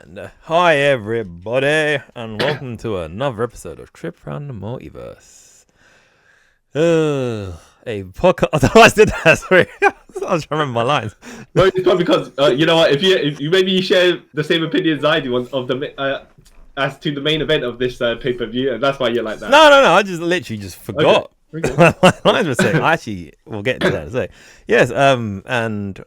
And hi everybody, and welcome to another episode of Trip Around the Multiverse. A podcast. I don't know why I did that. Sorry, I was trying to remember my lines. Well, it's probably because you know what? If you maybe you share the same opinions I do of the as to the main event of this pay-per-view, and that's why you're like that. No. I just literally just forgot. Okay. My lines were sick. I actually will get into that in a sec. Yes. And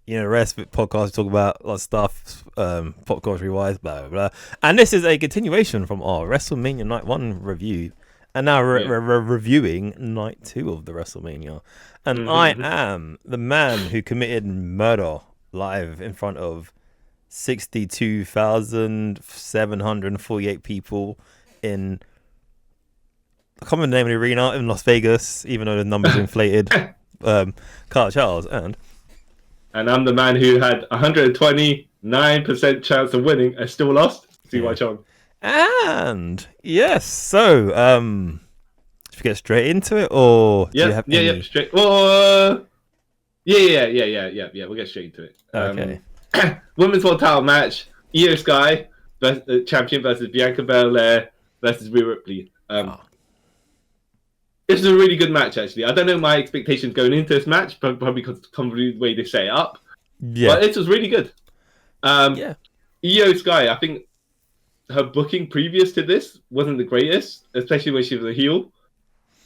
you know, rest of the podcast we talk about a lot of stuff, pop culture wise, blah blah blah. And this is a continuation from our WrestleMania Night 1 review. And now we're reviewing Night 2 of the WrestleMania. And I am the man who committed murder live in front of 62,748 people in, I can't remember the name of the arena, in Las Vegas, even though the numbers are inflated. Carl Charles and I'm the man who had 129% chance of winning and still lost. See my chance. And yes, so should we get straight into it, or do you have any... straight. Well, yeah. We'll get straight into it. Okay. Women's World Title match: Io Sky, champion versus Bianca Belair versus Rhea Ripley. This is a really good match, actually. I don't know my expectations going into this match, probably because of the way they set it up. Yeah, but it was really good. Io Sky, I think her booking previous to this wasn't the greatest, especially when she was a heel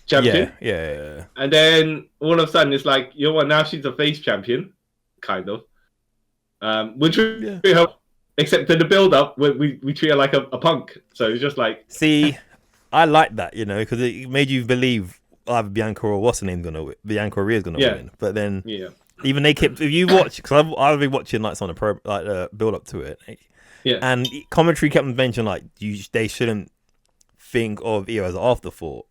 champion. Yeah. And then all of a sudden, it's like, you know what? Now she's a face champion, kind of. Which really helped. Except in the build-up, we treat her like a punk. So it's just like, see, I like that, you know, because it made you believe either Bianca or what's her name's gonna win. Bianca or Rhea's gonna win. But then, even they kept, if you watch, because I've been watching like some of the build up to it. And commentary kept mentioning like they shouldn't think of Io as an afterthought.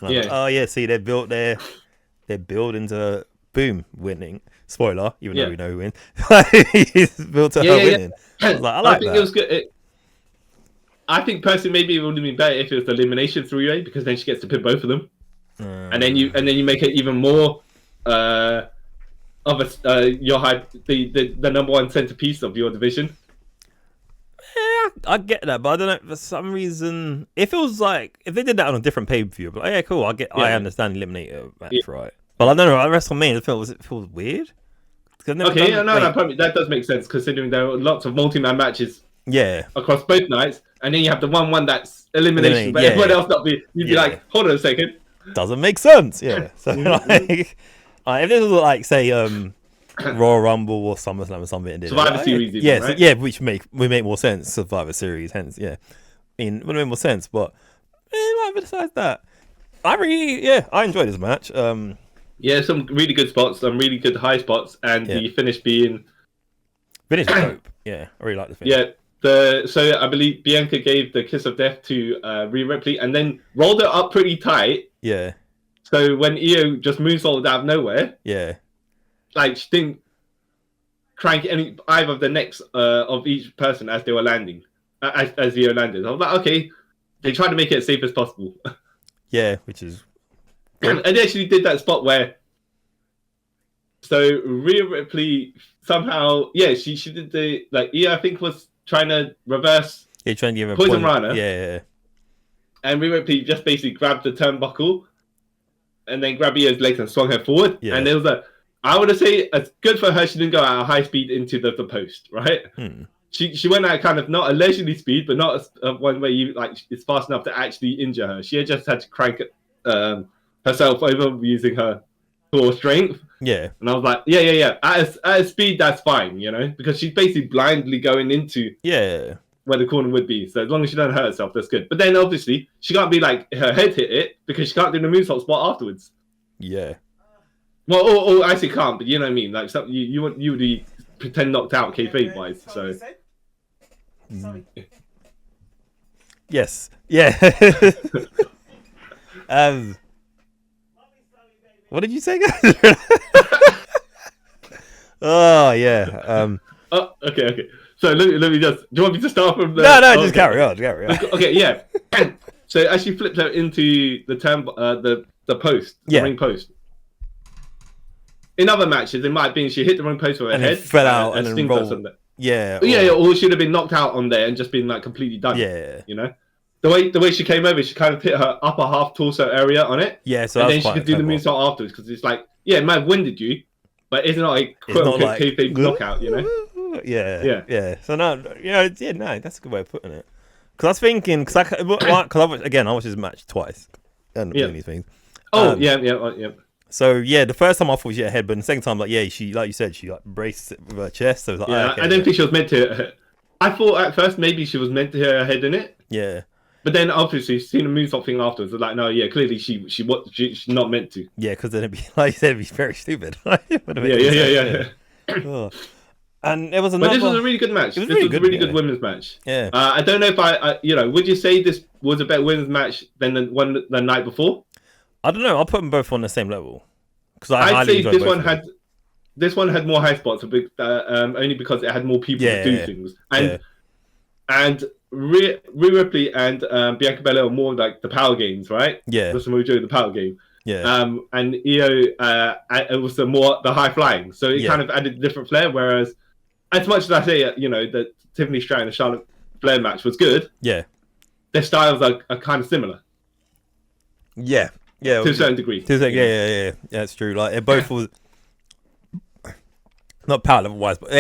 And I'm like, oh yeah, see, they're building to boom winning. Spoiler, even though we know who wins. He's built to her winning. I like think that. It was good. I think personally, maybe it would have been better if it was the elimination three-way, because then she gets to pin both of them, and then you make it even more of your the number one centerpiece of your division. Yeah, I get that, but I don't know, for some reason, if it was like, if they did that on a different pay-per-view, but yeah, cool, I understand eliminator match, right? But I don't know, at WrestleMania, it feels weird. That does make sense, considering there are lots of multi-man matches across both nights, and then you have the one that's elimination, but everyone else not be, you'd be like, hold on a second. Doesn't make sense, So like, if this was like, say, Royal Rumble or SummerSlam or something, Survivor Series, right? Which would make more sense. Survivor Series, hence, I mean, would make more sense. But besides that, I enjoyed this match. Some really good spots, some really good high spots, and the finish being dope. I really like the finish. So I believe Bianca gave the kiss of death to Rhea Ripley, and then rolled it up pretty tight. Yeah. So when Io just moonsaulted out of nowhere. Like, she didn't crank either of the necks of each person as they were landing, as Io landed. I was like, okay, they tried to make it as safe as possible. Which is... And they actually did that spot where... So, Rhea Ripley somehow... she did the... Like, Io, I think, was trying to reverse... trying to give her Poison Rana. And Rhea Ripley just basically grabbed the turnbuckle and then grabbed Io's legs and swung her forward. And it was like... I would say it's good for her. She didn't go at a high speed into the post, right? She went at kind of not a leisurely speed, but not one where you like it's fast enough to actually injure her. She just had to crank herself over using her core strength. And I was like, at a speed that's fine, you know, because she's basically blindly going into where the corner would be. So as long as she doesn't hurt herself, that's good. But then obviously she can't be like her head hit it because she can't do the moonsault spot afterwards. Well, or actually can't, but you know what I mean. Like, you would be pretend knocked out kayfabe wise. So. Yes. What did you say, guys? Okay. So let me just. Do you want me to start from the? No, just carry on. Okay. So as she flipped her into the the post, the ring post. In other matches, it might have been she hit the ring post with her head, fell out and then rolled. Yeah. Or should have been knocked out on there and just been like completely done. Yeah. You know, the way she came over, she kind of hit her upper half torso area on it. Yeah. So and then she could do the moonsault afterwards because it's like, yeah, it might have winded you, but it's not a quote unquote kayfabe knockout. You know. Yeah. So no, no, that's a good way of putting it. Because I was thinking, because I watched this match twice. And these things. Yeah. So the first time I thought she had a head, but the second time, she, like you said, she like braced it with her chest. So it was like, I didn't think she was meant to. I thought at first maybe she was meant to hit her head in it. Yeah. But then obviously seen the moonsault thing afterwards. It's like, no, clearly she's not meant to. Yeah, because then it'd be like you said, it'd be very stupid. Yeah. Oh. And it was another. But this was a really good match. This was a really good women's match. Yeah. I don't know if I would you say this was a better women's match than the night before? I don't know. I'll put them both on the same level. Because I'd say this one had more high spots, only because it had more people to do things. And Rhea Ripley and Bianca Belair are more like the power games, right? Yeah. That's when we do the power game. Yeah. And Io, it was the high flying, so it kind of added a different flair. Whereas, as much as I say, that Tiffany Stratton and Charlotte Flair match was good. Yeah. Their styles are kind of similar. Yeah. Yeah. To a certain degree. Yeah. That's true. Like it both was not power level wise, but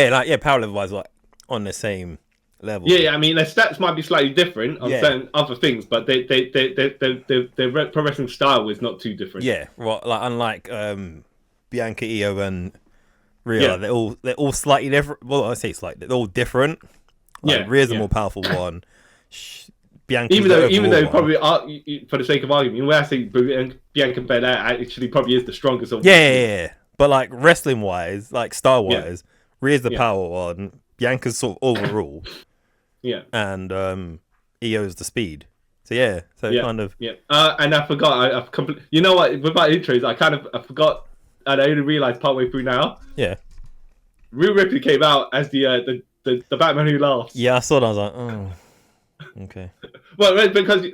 power level wise, like on the same level. Yeah. I mean, their stats might be slightly different on certain other things, but their pro wrestling style is not too different. Yeah. Well, like unlike Bianca, Io, and Rhea, they're all slightly different. Well, I say slightly, they're all different. Like, Rhea's the more powerful one. Bianca's even though probably for the sake of argument, when I say Bianca Belair actually probably is the strongest of yeah. But like wrestling wise, like style wise, Rhea's the power one. Bianca's sort of overall. And Io's the speed. So kind of. And I forgot. I completely. You know what? With my intros, I forgot, and I only realized partway through now. Yeah. Rhea Ripley came out as the Batman who laughs. Yeah, I saw that. I was like, oh. Okay. Well, because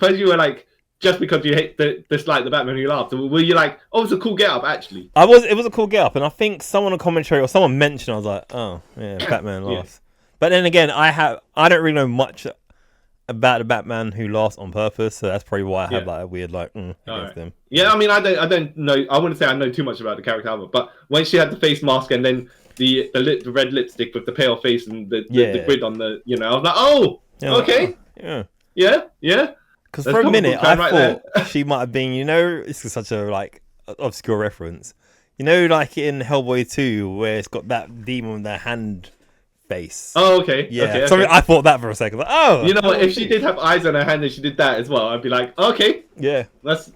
first you were like, just because you hate dislike the Batman who laughs, were you like, oh, it's a cool get up actually? It was a cool get up, and I think someone on commentary or someone mentioned, I was like, oh yeah, Batman laughs. But then again, I don't really know much about the Batman who laughs on purpose, so that's probably why I had like a weird against them. Yeah, I mean, I don't know. I wouldn't say I know too much about the character either, but when she had the face mask and then the red lipstick with the pale face and the grid on the, I was like, oh. Okay. Yeah. Because for a minute, I thought she might have been. This is such a obscure reference. Like in Hellboy 2, where it's got that demon with their hand face. Oh, okay. Yeah. Okay. So I thought that for a second. Like, oh. You know what? If she did have eyes on her hand and she did that as well, I'd be like, okay. Yeah. That's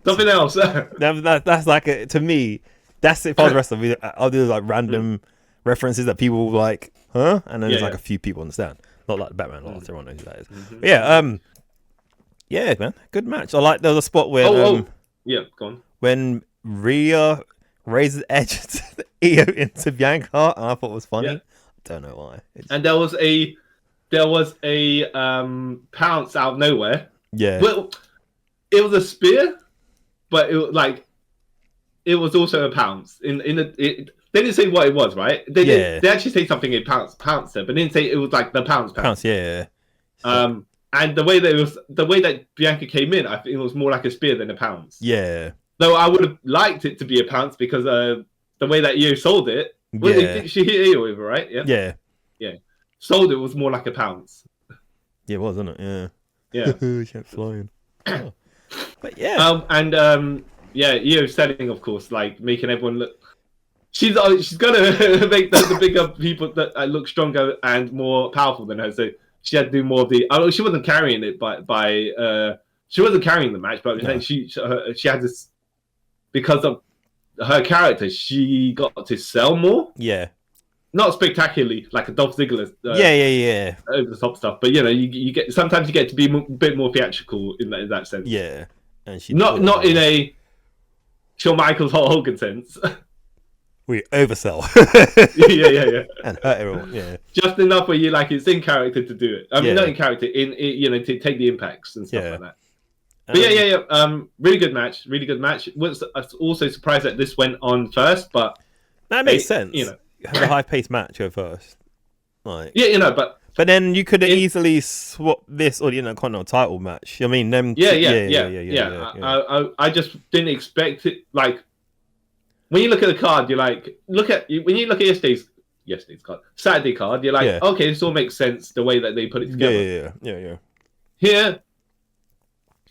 something else. That's like to me. That's if I was a wrestler, I'll do like random references that people like, huh? And then there's like a few people understand. Not like the Batman lost, everyone knows who that is. Mm-hmm. But yeah, man, good match. I like there was a spot where go on. When Rhea raises Edge Io into Bianca, and I thought it was funny. I don't know why. And there was a pounce out of nowhere. Yeah. Well, it was a spear, but it was also a pounce. They didn't say what it was, right? They actually say something in pounce there, but didn't say it was like the pounce. Pounce, yeah. And the way that Bianca came in, I think it was more like a spear than a pounce. Yeah. Though I would have liked it to be a pounce because the way that Io sold it, she hit Io over, right? Yeah. Sold it was more like a pounce. Yeah, it was, wasn't it? Yeah. She went flying. But yeah. Io selling, of course, like making everyone look. She's gonna make the bigger people that look stronger and more powerful than her. So she had to do more of the. She wasn't carrying it she wasn't carrying the match, but she had this because of her character. She got to sell more. Yeah. Not spectacularly like a Dolph Ziggler. Over the top stuff, but you get sometimes you get to be a bit more theatrical in that sense. Yeah, and she not in a Shawn Michaels Hogan sense. We oversell. yeah. And hurt everyone. Yeah. Just enough where it's in character to do it. I mean, not in character, to take the impacts and stuff like that. But really good match. Really good match. Was also surprised that this went on first, but that makes sense. Have a high-paced match go first. Like, yeah, but then you could easily swap this or the Intercontinental title match. I mean, them. Yeah. I just didn't expect it. Like, when you look at the card, you're like, when you look at yesterday's card, Saturday card, you're like, okay, this all makes sense the way that they put it together. Yeah. Here,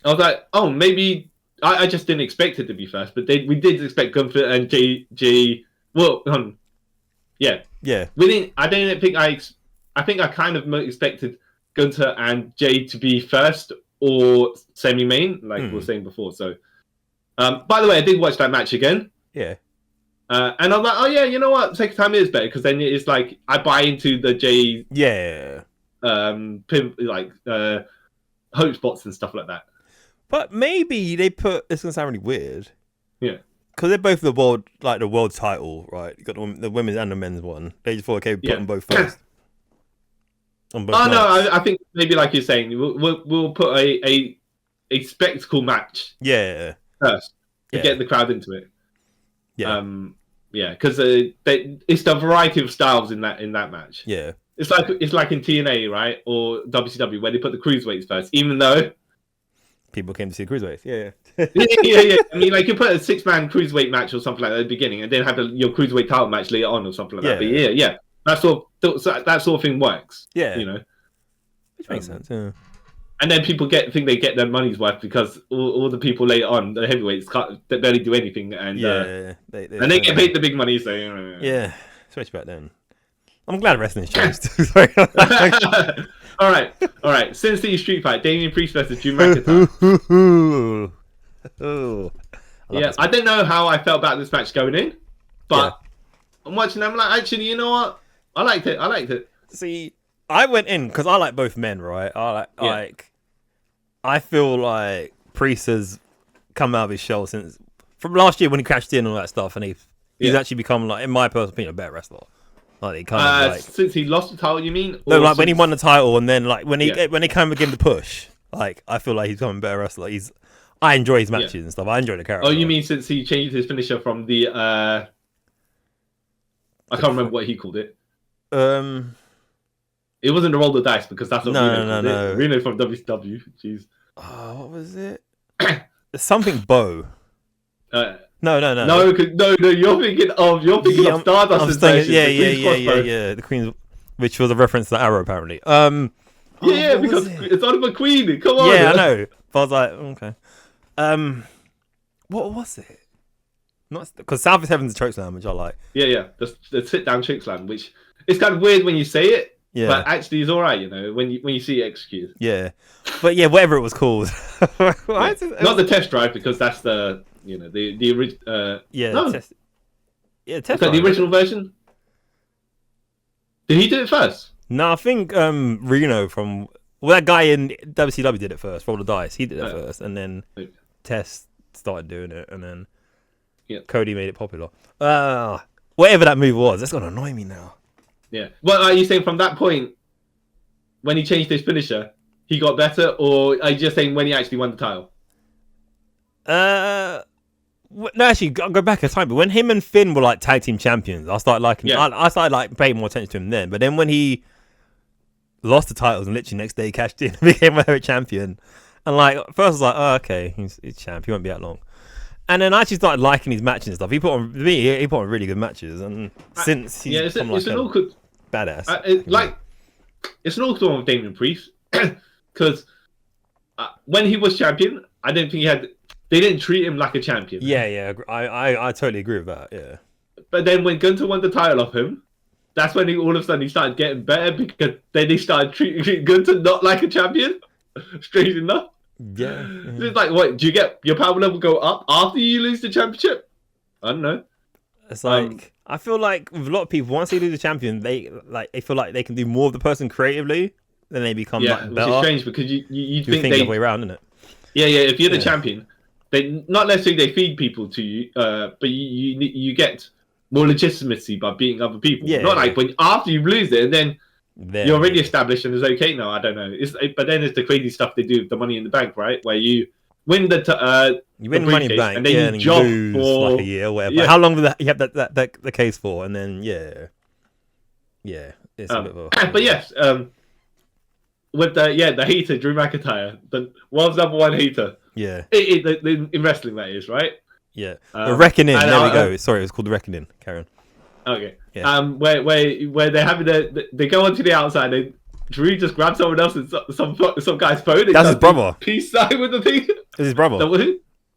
I was like, oh, maybe I just didn't expect it to be first, but we did expect Gunther and J. Well, yeah. We didn't. I didn't think I think I kind of expected Gunther and Jay to be first or semi-main, like we were saying before. So, by the way, I did watch that match again. Yeah. And I'm like, oh yeah, you know what? Second time is better because then it's like I buy into the Jay. Yeah. Hope spots and stuff like that. But maybe they put. It's gonna sound really weird. Yeah. Because they're both the world title, right? You got the women's and the men's one. They just thought, okay, put them both first. No, I think maybe like you're saying, we'll put a spectacle match. First to get the crowd into it. Because it's the variety of styles in that match. Yeah, it's like in TNA, right, or WCW where they put the cruiserweights first, even though people came to see cruiserweights. Yeah. I mean, like you put a 6-man cruiserweight match or something like that at the beginning, and then have your cruiserweight title match later on or something like that. But that sort of thing works. Yeah, which makes sense. Yeah. And then people think they get their money's worth because all the people later on, the heavyweights, they barely do anything, and they get paid the big money. So switch back then. I'm glad wrestling's changed. All right. Sin City Street Fight: Damian Priest versus Drew McIntyre. I didn't know how I felt about this match going in, but I'm watching. I'm like, actually, you know what? I liked it. See, I went in because I like both men, right? I feel like Priest has come out of his shell since from last year when he crashed in and all that stuff, and he's actually become, like, in my personal opinion, a better wrestler. Like, he kind of since he lost the title, you mean? No, like when he won the title, and then like when he came again to push, like I feel like he's becoming a better wrestler. I enjoy his matches and stuff. I enjoy the character. Oh, you mean since he changed his finisher from the I can't remember what he called it. It wasn't the roll the dice because that's what no. Reno from WCW. Jeez. What was it? Something Bo. No. You're thinking of Stardust's version. Yeah. The Queen's, which was a reference to Arrow, apparently. Because it's Oliver Queen. Come on. Yeah, I know. But I was like, okay. What was it? Not because South is Heaven's a choke slam, which I like. Yeah. The sit down choke slam, which it's kind of weird when you say it. Yeah. But actually, it's all right, when you see it executed. Yeah, but whatever it was called. Not the test drive because that's the the original. Test drive. The original version. Did he do it first? No, I think Reno from that guy in WCW did it first. Roll the dice. He did it first, and then Test started doing it, and then Cody made it popular. Whatever that move was, that's gonna annoy me now. Yeah. Well, are you saying from that point, when he changed his finisher, he got better, or are you just saying when he actually won the title? No, actually, I'll go back a time. But when him and Finn were like tag team champions, I started liking. I started like paying more attention to him then. But then when he lost the titles and literally next day he cashed in and became a heavyweight champion, and like first I was like, oh okay, he's champ. He won't be that long. And then I actually started liking his matches and stuff. He put on really good matches, and since he's it's an awkward badass. It's an awkward one with Damian Priest because when he was champion, I don't think they didn't treat him like a champion. Yeah, I totally agree with that. Yeah. But then when Gunther won the title off him, that's when all of a sudden he started getting better because then they started treating Gunther not like a champion. Strange enough. Yeah. It's like, what, do you get your power level go up after you lose the championship? I don't know. It's like I feel like with a lot of people, once they lose the champion, they feel like they can do more of the person creatively, then they become better. Which is strange because you think the way around, isn't it? Yeah. If you're the champion, they not necessarily they feed people to you, but you get more legitimacy by beating other people. Yeah, not like when after you lose it and then you're already established and it's okay now. I don't know. But then it's the crazy stuff they do with the Money in the Bank, right? Where you win you win Money in the Bank, and then you job for like a year or whatever. Yeah. How long did you have the case for? And then yeah. It's a bit of but yes, with the hater Drew McIntyre, the world's #1 hater. Yeah. In wrestling, that is, right? Yeah. The Reckoning. There we go. Sorry, it was called the Reckoning. Karen. Okay. Yeah. Where they're having they go onto the outside. Drew just grabs someone else's some guy's phone. That's his brother. Peace sign with the thing. It's his brother.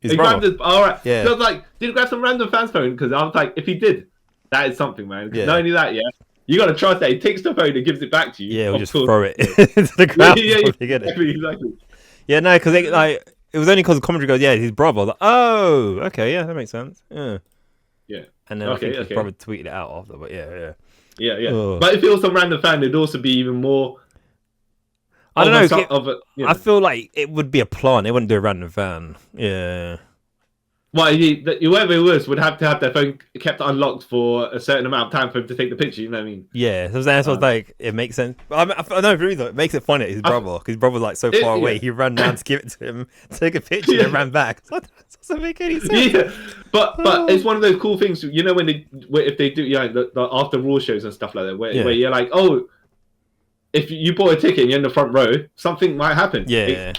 His brother. All right. Yeah. So I was like, didn't grab some random fan's phone, because I was like, if he did, that is something, man. Yeah. Not only that, you got to trust that he takes the phone and gives it back to you. Yeah, or just throw it into the crowd. Exactly. Yeah, no, because it was only because the commentary goes, yeah, his brother. Like, oh, okay, yeah, that makes sense. Yeah. Yeah. And then I think his brother tweeted it out after, but yeah. Yeah. But if it was some random fan, it'd also be even more. I don't know. I feel like it would be a plant. They wouldn't do a random fan. Yeah. Well, whoever it was would have to have their phone kept unlocked for a certain amount of time for him to take the picture. You know what I mean? Yeah. So that's what like it makes sense. I know for reason it makes it funny. His brother, because his brother was like so far away, he ran down to give it to him, took a picture, and ran back. That doesn't make any sense. Yeah, but it's one of those cool things. You know, if they do the after Raw shows and stuff like that, where you're like, oh. If you bought a ticket and you're in the front row, something might happen. Yeah.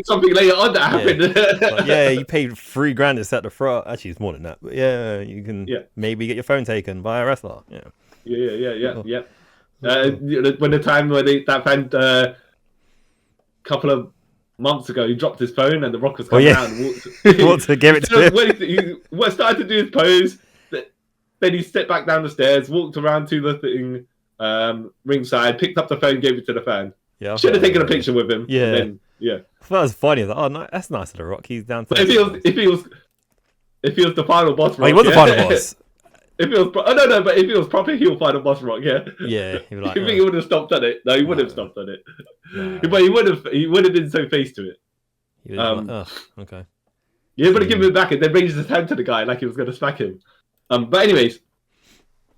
Something later on that happened. You paid $3,000 to set the front. Actually, it's more than that. But you can maybe get your phone taken by a wrestler. Yeah. Yeah. When the time where that fan, a couple of months ago, he dropped his phone and the Rock was coming out and walked to give it to him. He started to do his pose. Then he stepped back down the stairs, walked around to the thing. Ringside, picked up the phone, gave it to the fan. Yeah, should have taken a picture with him. Yeah, then, that was funny. Like, oh, no, that's nice of the Rock. He's down. If he was the final boss, Rock, he was the final boss. If it was, but if it was proper heel final boss Rock, he would like. You think he would have stopped at it? No, he wouldn't have stopped at it. No. But he would have been so face to it. He was okay. You would have given it back and then raised his hand to the guy like he was going to smack him. But anyways,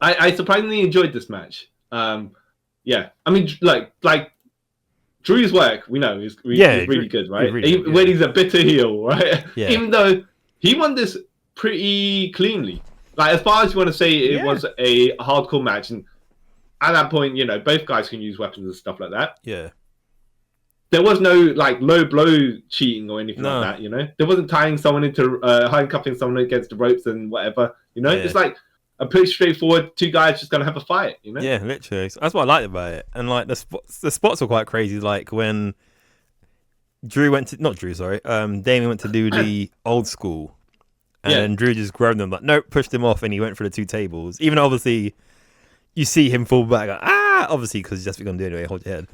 I surprisingly enjoyed this match. I mean, like Drew's work, we know is really good, right? When he's a bitter heel, right? Yeah. Even though he won this pretty cleanly, like as far as you want to say, it was a hardcore match, and at that point, both guys can use weapons and stuff like that. Yeah. There was no like low blow cheating or anything like that. There wasn't tying someone into handcuffing someone against the ropes and whatever. It's like. A pretty straightforward, two guys just gonna have a fight, Yeah, literally. So that's what I liked about it, and like the spots were quite crazy. Like when Damien went to do the old school, and then Drew just grabbed him, like nope, pushed him off, and he went for the two tables. Even though obviously, you see him fall back, like, obviously because that's what you're gonna do anyway. Hold your head.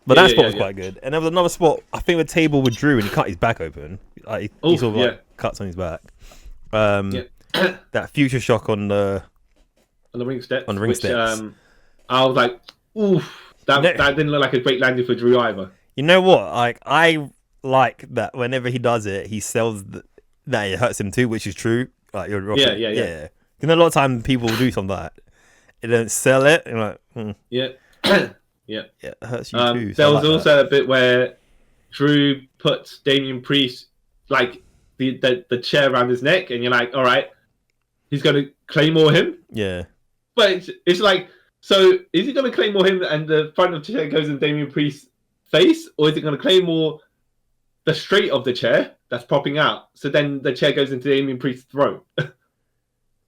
But that spot was quite good. And there was another spot, I think, with table with Drew, and he cut his back open. Like he sort of cuts on his back. That future shock on the ring steps. I was like, oof, that didn't look like a great landing for Drew either. You know what? Like I like that whenever he does it, he sells that it hurts him too, which is true. Like you're yeah. You know, a lot of time people will do something like that. They don't sell it. And like, yeah, it hurts you too. There was also a bit where Drew puts Damian Priest like the chair around his neck, and you're like, all right, he's going to claymore him. Yeah. But it's like, so is he going to claymore him and the front of the chair goes in Damian Priest's face? Or is it going to claymore the straight of the chair that's popping out? So then the chair goes into Damian Priest's throat.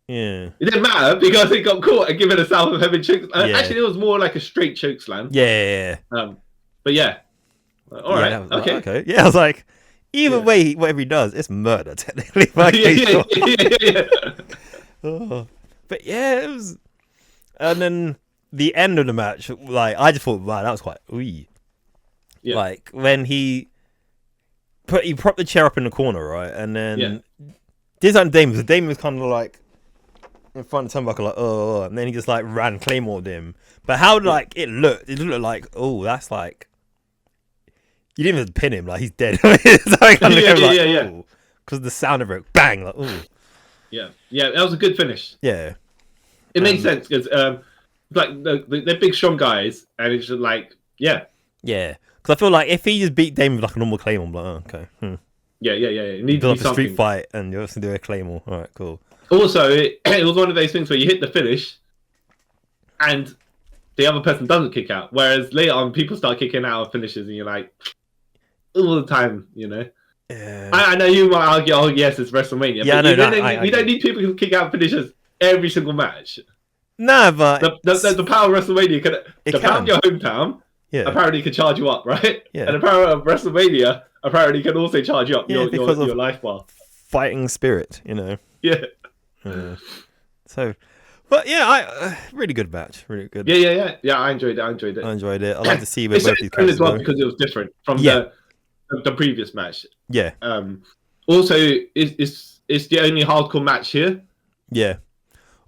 Yeah. It didn't matter because it got caught and given a South of Heaven choke. Actually, it was more like a straight choke slam. Yeah. But yeah. All right. Okay. Yeah, I was like, either way, whatever he does, it's murder, technically. But yeah, it was. And then the end of the match, like, I just thought, wow, that was quite ooey. Yeah. Like, when he propped the chair up in the corner, right? And then did something to Damon. So Damon was kind of like in front of Turnbuckle, like, oh, and then he just like ran Claymore'd him. But how like it looked like, oh, that's like, you didn't even pin him, like he's dead. Because of the sound of it, bang, like, oh. Yeah, that was a good finish. Yeah. It makes sense because, like, they're big, strong guys, and it's just like, yeah. Yeah, because I feel like if he just beat Damon with like a normal Claymore, I'm like, oh, okay. Yeah. It needs to be a street fight, and you're also doing a Claymore. All right, cool. Also, it was one of those things where you hit the finish, and the other person doesn't kick out. Whereas later on, people start kicking out of finishes, and you're like, all the time, you know. Yeah. I know you might argue, oh yes, it's WrestleMania. Yeah, but you don't need people who kick out finishes every single match. No, but the power of WrestleMania the power of your hometown apparently can charge you up, right? Yeah. And the power of WrestleMania apparently can also charge you up your life bar. Fighting spirit, you know. Yeah. So, but yeah, really good match, really good. Yeah. I enjoyed it. I like to see where both these characters as well go. because it was different from the previous match. Yeah. Also, it's the only hardcore match here. Yeah.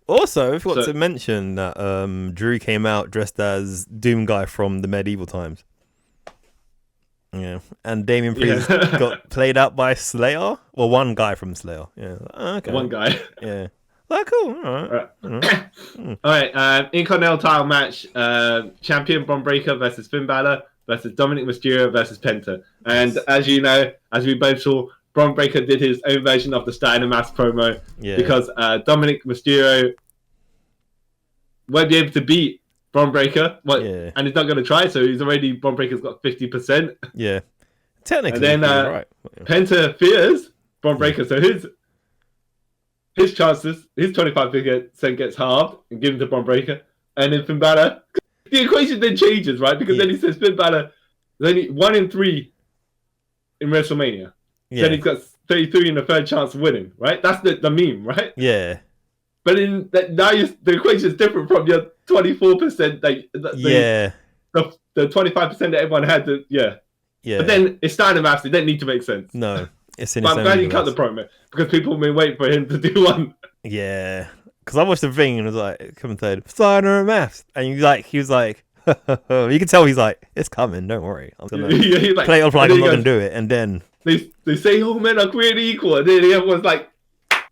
Also, I forgot to mention that Drew came out dressed as Doom Guy from the medieval times. Yeah, and Damian Priest got played out by Slayer, or one guy from Slayer. Yeah, okay. One guy. Yeah. Oh, cool. All right. Intercontinental title match: champion Bron Breakker versus Finn Balor versus Dominic Mysterio versus Penta. And as you know, as we both saw, Bron Breakker did his own version of the Steiner Mass promo because Dominic Mysterio won't be able to beat Bron Breakker, and he's not going to try. So Bron Breakker's got 50%. Yeah, technically. And then right. Penta fears Bron Breakker, so his chances, his 25% gets halved and given to Bron Breakker, and then Finn Balor, the equation then changes, right? Because then he says Finn Balor is only 1 in 3 in WrestleMania. Yeah. Then he's got 33 in the third chance of winning, right? That's the meme, right? Yeah. But now the equation is different from your 24%. The 25% that everyone had. Yeah. But then it's Steiner Mass. It didn't need to make sense. No. It's in but I'm glad you cut the promo because people have been waiting for him to do one. Yeah. Because I watched the thing and it was like, come and said, Steiner Mass. And he was like, you can tell he's like, it's coming. Don't worry. I'm going to play it off like I'm not going to do it. And then they say all men are created equal. And then everyone's like,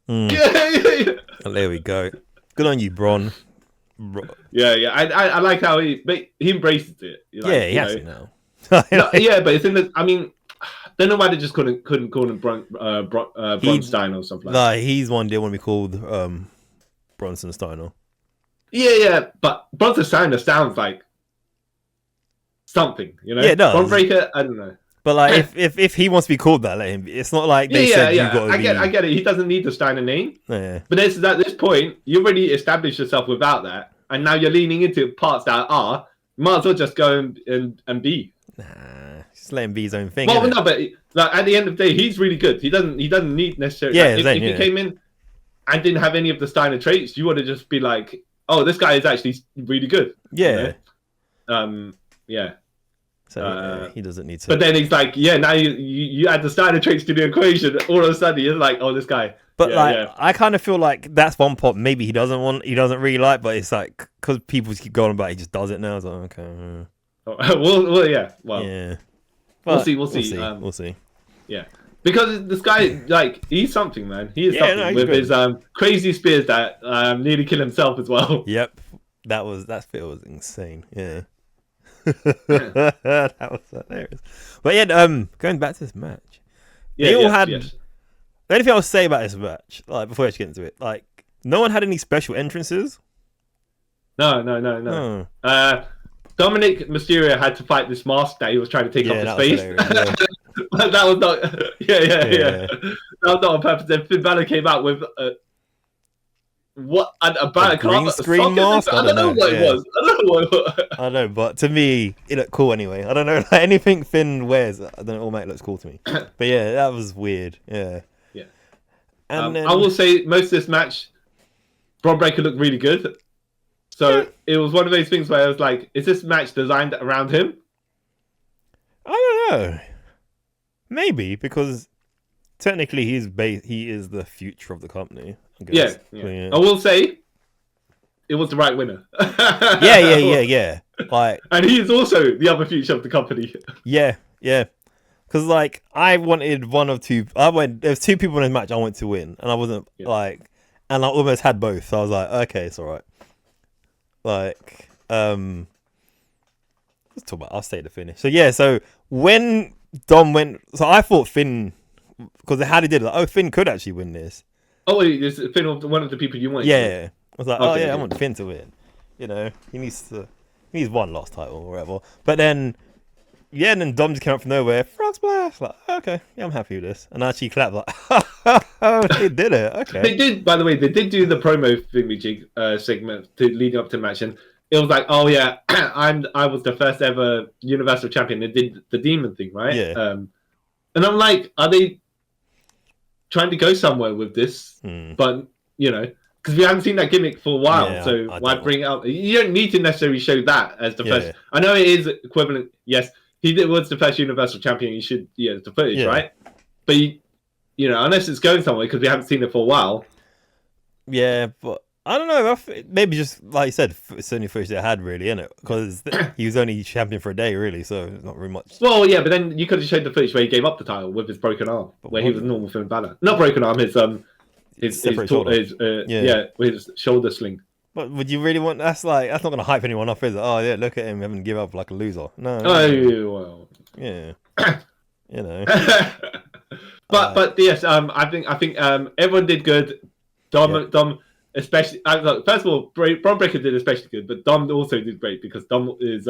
yeah. And there we go. Good on you, Bron. Yeah. I like how he embraces it. He has to now. Yeah, but it's in the. I mean, don't know why they just couldn't call him Bron Steiner or something. Nah, he's one day want to be called Bronson Steiner. Yeah, but Bronson Steiner sounds like something, you know. Yeah, it does. Bron Breakker, I don't know. But like, if he wants to be called that, let him be. It's not like they said you got to be. I get it. He doesn't need the Steiner name. Yeah. But at this point, you already established yourself without that, and now you're leaning into parts that are. You might as well just go and be. Nah, just let him be his own thing. Well, no, but like, at the end of the day, he's really good. He doesn't need necessarily. Yeah, if he came in and didn't have any of the Steiner traits, you would have just be like, oh, this guy is actually really good. Yeah. You know? Yeah. So he doesn't need to. But then he's like, now you add the Steiner traits to the equation. All of a sudden, you're like, oh, this guy. But I kind of feel like that's one part maybe he doesn't really like, but it's like because people keep going about, he just does it now. It's like, okay. Well, yeah. Well, yeah. We'll see. We'll see. Yeah, because this guy, like, he's something, man. He is something with his crazy spears that nearly kill himself as well. Yep, that bit was insane. Yeah. That was hilarious. But yeah, going back to this match, they all had. Yes. The only thing I'll say about this match, like before I get into it, like no one had any special entrances. No. Dominic Mysterio had to fight this mask that he was trying to take off his face. That was not. Yeah. That was not on purpose. Then Finn Balor came out with a green screen mask. I don't know what it was. I don't know, but to me, it looked cool anyway. I don't know, like anything Finn wears, I don't know, all looks cool to me. But yeah, that was weird. Yeah. And then, I will say, most of this match, Bron Breakker looked really good. So it was one of those things where I was like, is this match designed around him? I don't know. Maybe, because technically he is the future of the company. I guess. Yeah. I will say, it was the right winner. Yeah. Like, and he is also the other future of the company. Yeah. Because, like, I wanted one of two. There's two people in this match I want to win. And I wasn't, and I almost had both. So I was like, okay, it's all right. Like, let's talk about, I'll say the finish. So when Dom went, so I thought Finn, because how they did it, Finn could actually win this. Oh, wait, is Finn one of the people you want? Yeah. I was like, I want Finn to win. You know, he needs to He's won last title or whatever. But then, yeah, and then Dom just came out from nowhere. Frog splash. Like, okay, yeah, I'm happy with this. And actually clapped like, oh, they did it. Okay. They did, by the way, they did do the promo thingy segment leading up to the match. And it was like, oh, yeah, I was the first ever Universal Champion. They did the demon thing, right? Yeah. And I'm like, are they trying to go somewhere with this? But, you know, because we haven't seen that gimmick for a while. Yeah, so why bring it up? You don't need to necessarily show that as the first. I know it is equivalent. Yes, was the first Universal Champion. You should, the footage, right? But, you know, unless it's going somewhere because we haven't seen it for a while. Yeah, but I don't know. Maybe just, like you said, it's only footage they had, really, isn't it? Because he was only champion for a day, really, so not very much. Well, yeah, but then you could have showed the footage where he gave up the title with his broken arm, where he was normal Finn Balor. Not broken arm, his with his shoulder sling. But would you really want? That's not going to hype anyone up, is it? Oh yeah, look at him having to give up like a loser. No. Oh well. Yeah. You know. but yes, I think everyone did good. Dom especially. First of all, Braun Breaker did especially good, but Dom also did great because Dom is.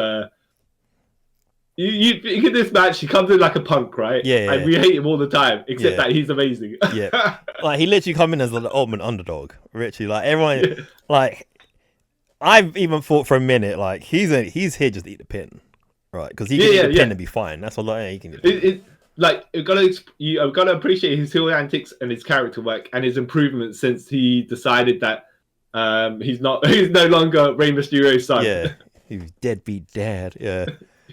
You get this match, he comes in like a punk, right? Yeah. And we hate him all the time, except that he's amazing. Yeah. Like, he literally come in as the ultimate underdog. Literally, like, everyone, like, I've even thought for a minute, like, he's here just to eat the pin, right? Because he can eat the pin and be fine. That's what, like, he can do. I've got to appreciate his heel antics and his character work and his improvements since he decided that he's no longer Rey Mysterio's son. Yeah. He's deadbeat dad. Yeah.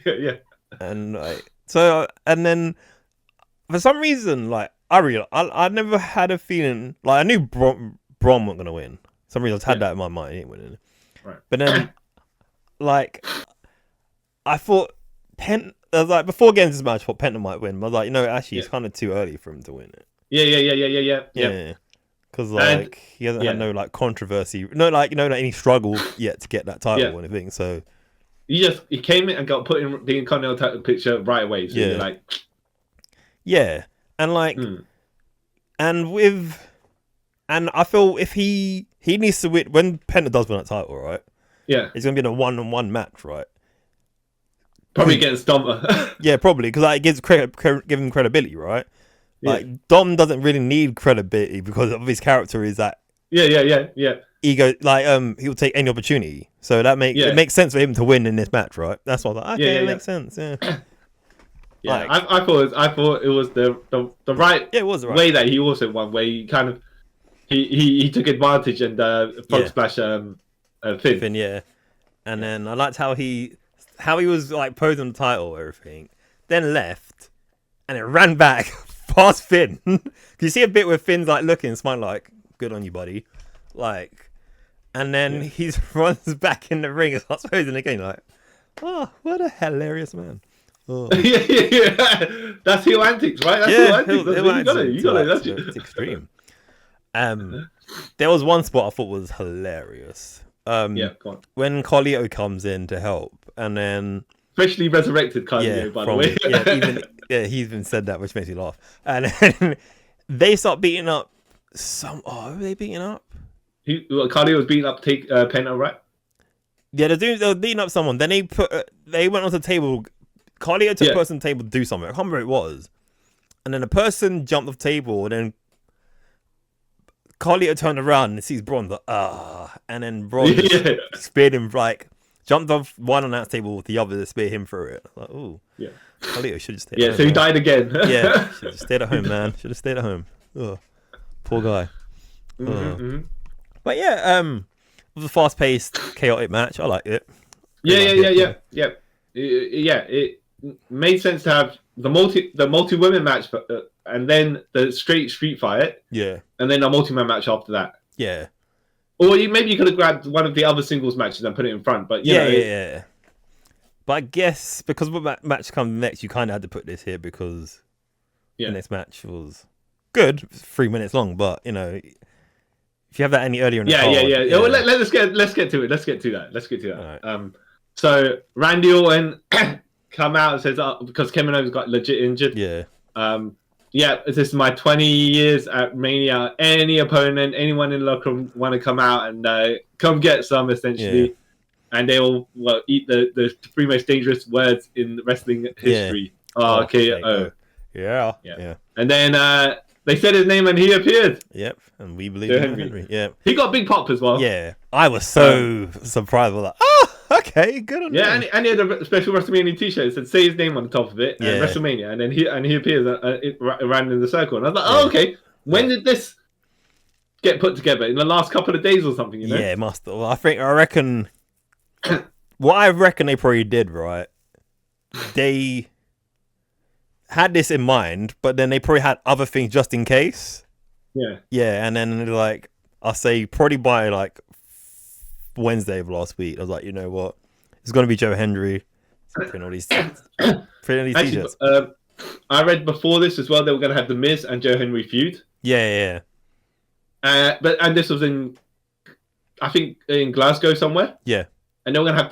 Yeah. And like and then for some reason, like I never had a feeling, like I knew Braun wasn't gonna win. For some reason I had that in my mind, he ain't winning. Right. But then like I thought like before getting this match, I thought Penta might win. But I was like, actually it's kind of too early for him to win it. Yeah. Because like he hasn't had no like controversy, any struggle yet to get that title or anything. So he came in and got put in the Intercontinental title picture right away. So you're like, and like, and I feel if he needs to win when Penta does win that title, right? Yeah, it's gonna be in a 1-on-1 match, right? Probably against Dom. Yeah, probably because like, it gives give him credibility, right? Like Dom doesn't really need credibility because of his character is that. Yeah. Ego, like he'll take any opportunity, so that it makes sense for him to win in this match, right? That's why I was like, okay, it makes sense. Yeah. Yeah, like, I thought it was the right it was the right way that he also won, where he kind of he took advantage and frog splash Finn. Yeah. And then I liked how he was like posing the title, everything, then left, and it ran back past Finn. You see a bit where Finn's like looking, smiling, like, good on you, buddy, like. And then he runs back in the ring and starts posing again, like, oh, what a hilarious man. Oh. Yeah. That's heel antics, right? That's heel antics. You got it. That's extreme. There was one spot I thought was hilarious. Go on. When Carlito comes in to help, and then... Especially resurrected Carlito, by the way. He even said that, which makes me laugh. And then they start beating up who are they beating up? Carlito was beating up Penta, right? Yeah, they were beating up someone. Then they went onto the table. Carlito took a person to the table to do something. I can't remember what it was. And then a person jumped off the table, and then Carlito turned around and sees Braun, like, and then Braun speared him, like, jumped off one on that table with the other to spear him through it. Like, ooh. Yeah. Carlito should have stayed at home. So he died again. Yeah, should have stayed at home, man. Should have stayed at home. Ugh. Poor guy. But yeah, it was a fast-paced, chaotic match. I liked it. Yeah. It made sense to have the multi-women match, and then the straight street fight. Yeah. And then a multi-man match after that. Yeah. Or maybe you could have grabbed one of the other singles matches and put it in front. But yeah. But I guess because what match comes next, you kind of had to put this here because the next match was good. It was 3 minutes long, but if you have that any earlier in the card, Well, let's get to it. Let's get to that. Right. So Randy Orton come out and says because Kevin Owens got legit injured. This is my 20 years at Mania. Any opponent, anyone in the locker room want to come out and come get some, essentially. and they'll eat the three most dangerous words in wrestling history. RKO. Yeah. And then they said his name and he appeared. Yep, and we believe in Henry. Yeah, he got a big pop as well. Yeah, I was so surprised. I was like, okay, good on him. And he had a special WrestleMania T-shirt. It said "Say his name" on the top of it. Yeah. WrestleMania, and then he appears around in the circle, and I was like, oh, okay. When did this get put together? In the last couple of days or something? You know? Yeah, it must have. I reckon. What I reckon they probably did, right? They had this in mind, but then they probably had other things just in case. Yeah, and then like I'll say probably by like Wednesday of last week, I was like, you know what, it's gonna be Joe Hendry printing all these t-shirts. I read before this as well they were gonna have the Miz and Joe Hendry feud. Yeah. But this was I think in Glasgow somewhere. Yeah. And they were gonna have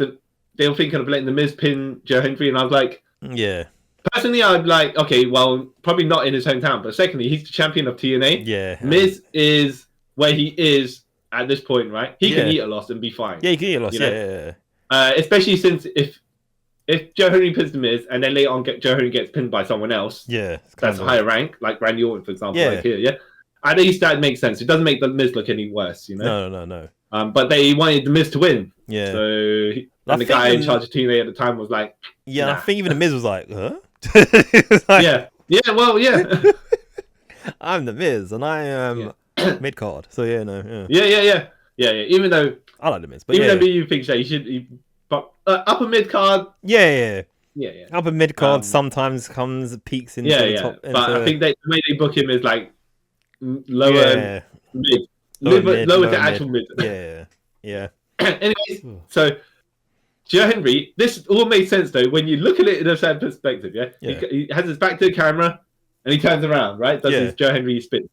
they were thinking of letting the Miz pin Joe Hendry, and I was like, yeah. Personally, I'd like, okay, well, probably not in his hometown, but secondly, he's the champion of TNA. Yeah. Miz is where he is at this point, right? He can eat a loss and be fine. Yeah, he can eat a loss, yeah. Especially since if Joe Henry pins the Miz, and then later on Joe Henry gets pinned by someone else, that's a higher rank, like Randy Orton, for example, like here, at least that makes sense. It doesn't make the Miz look any worse, you know? No. But they wanted the Miz to win. Yeah. So the guy in charge of TNA at the time was like, yeah, nah. I think even the Miz was like, huh? Like, well, I'm the Miz and I am mid card, so yeah. Even though I like the Miz, but even though you think that he should, but upper mid card, yeah. Upper mid card sometimes peaks into the top. But I think the way they book him is like lower mid, lower to actual mid. Yeah. Anyways, so Joe Henry, this all made sense though when you look at it in a certain perspective. He has his back to the camera and he turns around, right? Does his Joe Henry spin.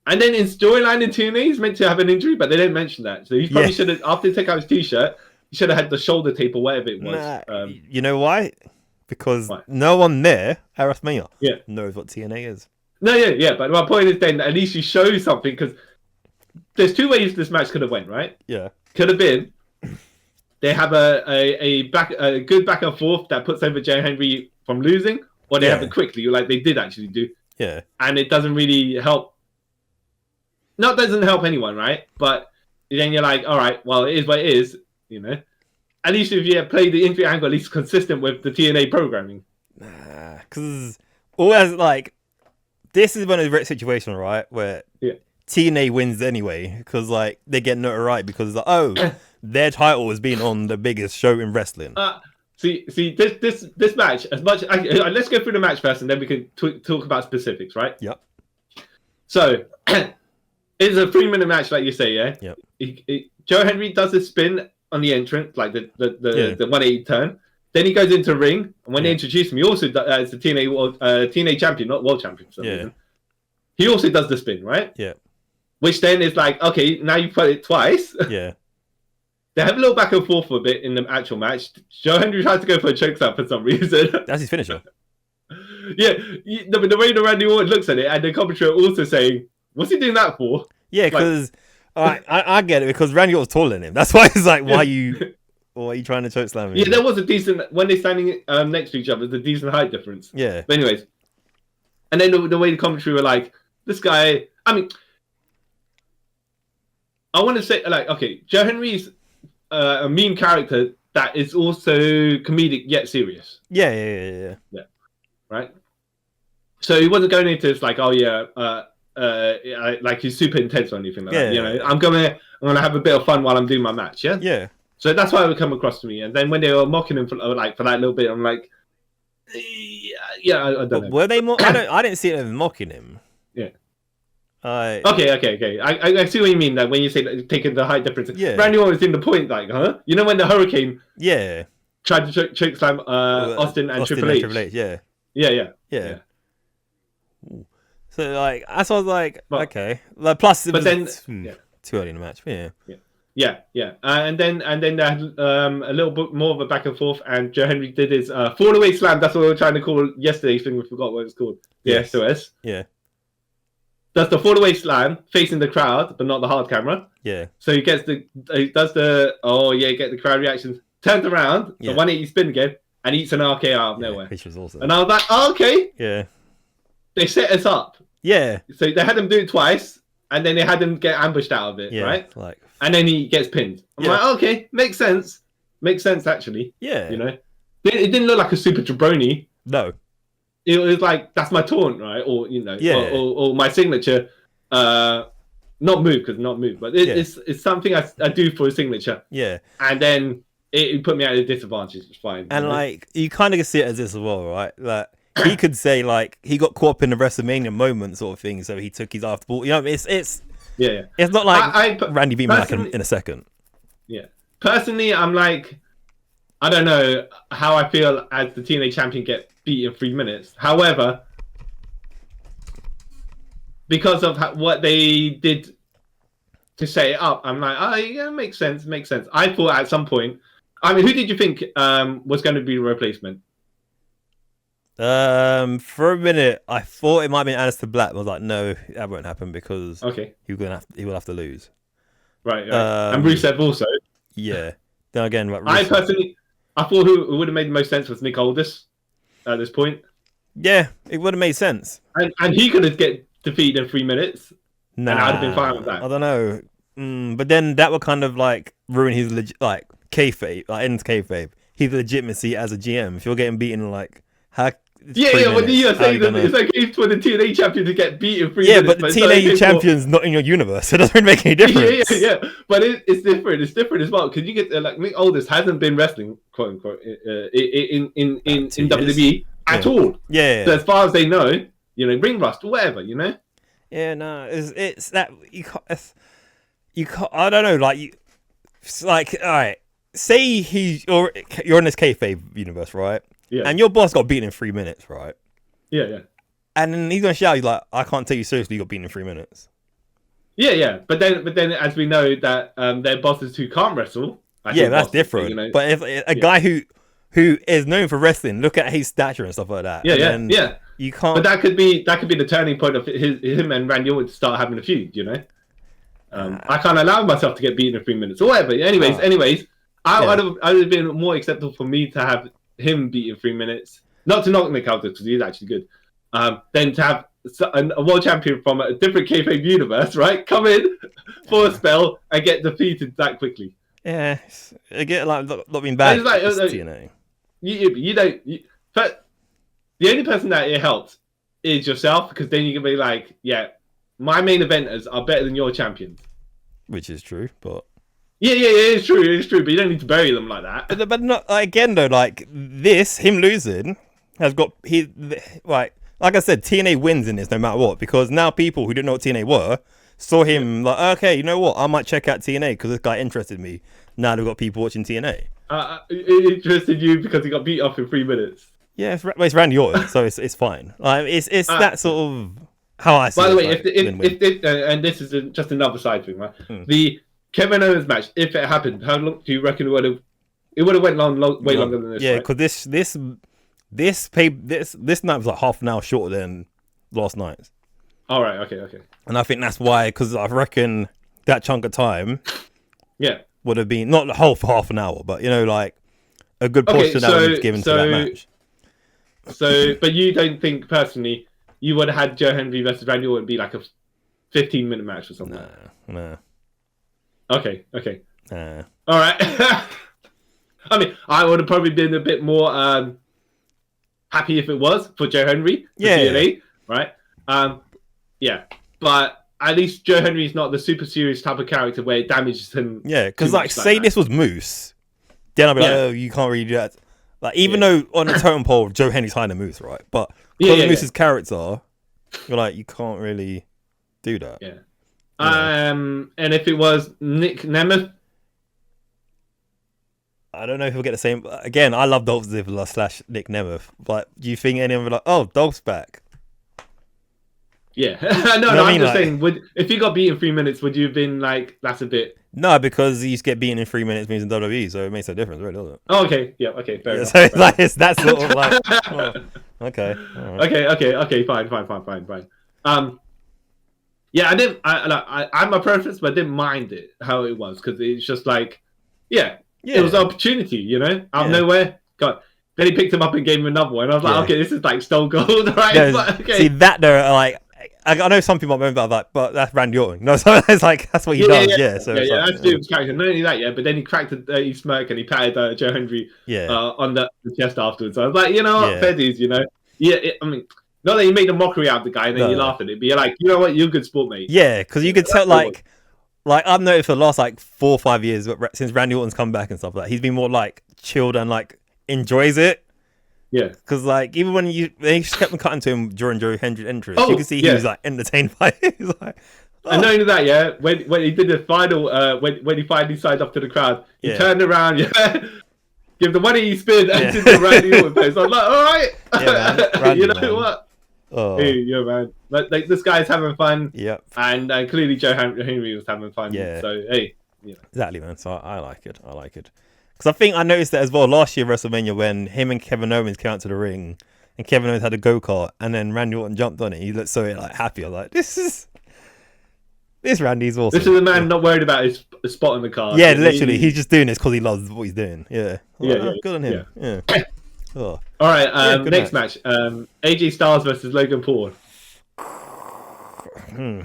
And then in storyline in TNA, he's meant to have an injury, but they didn't mention that. So he probably should have, after he took out his T-shirt, he should have had the shoulder tape or whatever it was. You know why? Because no one there at Wrestlemania knows what TNA is. No, but my point is then at least you show something, because there's two ways this match could have went, right? Yeah. Could have been they have a good back and forth that puts over Joe Henry from losing, or they have it quickly, like they did actually do. Yeah. And it doesn't really help. No, it doesn't help anyone, right? But then you're like, all right, well, it is what it is, you know. At least if you play the injury angle, at least consistent with the TNA programming. Because always like this is one of the situation, right, where TNA wins anyway, because like they get notoriety because like, their title has been on the biggest show in wrestling. See, this match, as much let's go through the match first, and then we can talk about specifics, right? Yep. So it's a 3-minute match, like you say, yeah. Yep. Joe Henry does a spin on the entrance, like the 180 turn. Then he goes into the ring, and when they introduce him, he also does the TNA champion, not world champion. For some reason. He also does the spin, right? Yeah. Which then is like, okay, now you've put it twice. Yeah. They have a little back and forth for a bit in the actual match. Joe Henry tries to go for a chokeslam for some reason. That's his finisher. The way the Randy Orton looks at it, and the commentator also saying, "What's he doing that for?" Yeah, because I get it, because Randy Orton's taller than him. That's why it's like, why are you trying to chokeslam him? Yeah, there was a decent when they're standing next to each other. There's a decent height difference. Yeah. But anyways, and then the way the commentary were like, this guy. I mean, I want to say like, okay, Joe Henry's a meme character that is also comedic yet serious. Yeah. Right. So he wasn't going into this like, oh yeah, like he's super intense or anything like that. You know, I'm gonna have a bit of fun while I'm doing my match. Yeah. Yeah. So that's why it would come across to me. And then when they were mocking him for that little bit, I'm like, I don't know. Were they? I didn't see them mocking him. Yeah. Okay. I see what you mean. That when you say that, taking the height difference, Randy Orton was in the point, like, huh? You know when the Hurricane, tried to chokeslam Austin and Triple H. Yeah. So like, that's what I was like, okay. Like, plus, it was too early in the match. Yeah. And then they had a little bit more of a back and forth, and Joe Henry did his fall away slam. That's what we were trying to call yesterday's thing. We forgot what it was called. The SOS. Yeah. does the fall away slam facing the crowd, but not the hard camera. Yeah. So he does the get the crowd reactions, turns around, the 180 spin again, and eats an RKO out of nowhere. Which was awesome. And I was like, oh, okay. Yeah. They set us up. Yeah. So they had him do it twice, and then they had him get ambushed out of it, right? Like, and then he gets pinned. I'm like, okay, makes sense. Makes sense, actually. Yeah. You know? It didn't look like a super jabroni. No. It was like, that's my taunt, right? Or, you know, or my signature. Not move, but it's something I do for a signature. Yeah. And then it put me at a disadvantage. It's fine. And, like, you kind of see it as this as well, right? Like, he could say, like, he got caught up in the Wrestlemania moment sort of thing, so he took his afterball. You know, it's it's not like Randy beat me like in a second. Yeah. Personally, I'm like, I don't know how I feel as the TNA champion get beat in 3 minutes. However, because of what they did to set it up, I'm like, oh yeah, makes sense. I thought at some point, I mean, who did you think was going to be the replacement? For a minute, I thought it might be Aleister Black. I was like, no, that won't happen because he will have to lose. Right. And Rusev also. Yeah. Then again, like, I thought who would have made the most sense was Nick Aldis at this point. Yeah, it would have made sense. And he could have get defeated in 3 minutes. Nah, and I'd have been fine with that. I don't know. But then that would kind of like ruin his kayfabe, like ends kayfabe. His legitimacy as a GM. If you're getting beaten, like how. But you're saying that it's okay for the TNA champion to get beat in 3 minutes. Yeah, but the TNA champion's not in your univerce. So it doesn't really make any difference. Yeah. But it's different. It's different as well because you get like Nick Aldis hasn't been wrestling, quote unquote, in WWE at all. Yeah. So as far as they know, you know, ring rust or whatever, you know. Yeah, no, it's that you can't. I don't know. Like it's like, all right, say you're in this kayfabe universe, right? Yeah. And your boss got beaten in 3 minutes, right? Yeah. And then he's gonna shout, he's like, I can't take you seriously, you got beaten in 3 minutes. Yeah. But then as we know that their bosses who can't wrestle. That's different. You know? But if a guy who is known for wrestling, look at his stature and stuff like that. Yeah. You can't. But that could be the turning point of him and Randy Orton to start having a feud, you know? I can't allow myself to get beaten in 3 minutes or whatever. Anyways, I would have been more acceptable for me to have him beat in 3 minutes, not to knock Nick Aldis because he's actually good, then to have a world champion from a different kayfabe universe, right, come in for a spell and get defeated that quickly. Yeah, again, like not being bad. It's TNA. You don't. But the only person that it helps is yourself because then you can be like, yeah, my main eventers are better than your champions, which is true, but. Yeah, it's true, but you don't need to bury them like that. But not again though. Like him losing has got like I said, TNA wins in this no matter what because now people who didn't know what TNA were saw him like, okay, you know what, I might check out TNA because this guy interested me. Now they've got people watching TNA. It interested you because he got beat up in 3 minutes. Yeah, it's Randy Orton, so it's fine. Like it's that sort of how I see it. By the way, if and this is just another side thing, right? The Kevin Owens match, if it happened, how long do you reckon it would have went way longer than this? Yeah, because this night was like half an hour shorter than last night's. All right, okay. And I think that's why, because I reckon that chunk of time, would have been not the whole for half an hour, but you know, like a good portion that was given to that match. So, but you don't think personally you would have had Joe Henry versus Randy Orton be like a 15-minute match or something? No. Okay. All right. I mean, I would have probably been a bit more happy if it was for Joe Henry, TNA, right? But at least Joe Henry's not the super serious type of character where it damages him. Yeah, because like, say this was Moose, then I'd be like, oh, you can't really do that. Like, even though on the totem pole, Joe Henry's higher than Moose, right? But because of Moose's character, you're like, you can't really do that. Yeah. And if it was Nick Nemeth, I don't know if we'll get the same. Again, I love Dolph Ziggler / Nick Nemeth, but do you think anyone would be like, oh, Dolph's back? Yeah. I'm just saying, if he got beat in 3 minutes, would you have been like, that's a bit... No, because you get beaten in 3 minutes means in WWE, so it makes no difference, really, doesn't it? Oh, okay. Yeah, okay, fair enough. So it's like, that's sort of like, okay. Right. Okay, fine. Yeah, I didn't. I'm a preference, but I didn't mind it how it was because it's just like, it was an opportunity, you know, out of nowhere. God, then he picked him up and gave him another one. I was like, okay, this is like Stone Cold, right? No, but, okay. See that though, like I know some people might remember that, but that's Randy Orton. No, so it's like that's what he does. So that's Jim's character. Not only that, but then he cracked a dirty smirk and he patted Joe Hendry on the chest afterwards. So I was like, you know what, fair dues, you know. I mean, not that you make a mockery out of the guy and then you laugh at it, but you're like, you know what, you're a good sport, mate. Yeah, because you could tell, like I've noticed for the last like 4 or 5 years since Randy Orton's come back and stuff like that, he's been more like chilled and like enjoys it. Yeah, because like even when they just kept cutting to him during Joe Hendry's entrance, you can see he was like entertained by it. He's like, and not only that, when he did the final, when he finally signed up to the crowd, he turned around, give the money spin and did the Randy Orton pose. I'm like, all right, Randy, you know what? Oh. Hey, man, like this guy's having fun. Yep, and clearly Joe Henry was having fun. Yeah, so hey, exactly, man. So I like it. Because I think I noticed that as well last year WrestleMania when him and Kevin Owens came out to the ring and Kevin Owens had a go-kart and then Randy Orton jumped on it. He looked so like happy. I was like, this Randy's awesome. This is a man not worried about his spot on the card. Yeah, literally. He's just doing this because he loves what he's doing. Yeah. Good on him. Yeah. All right, next match. AJ Styles versus Logan Paul.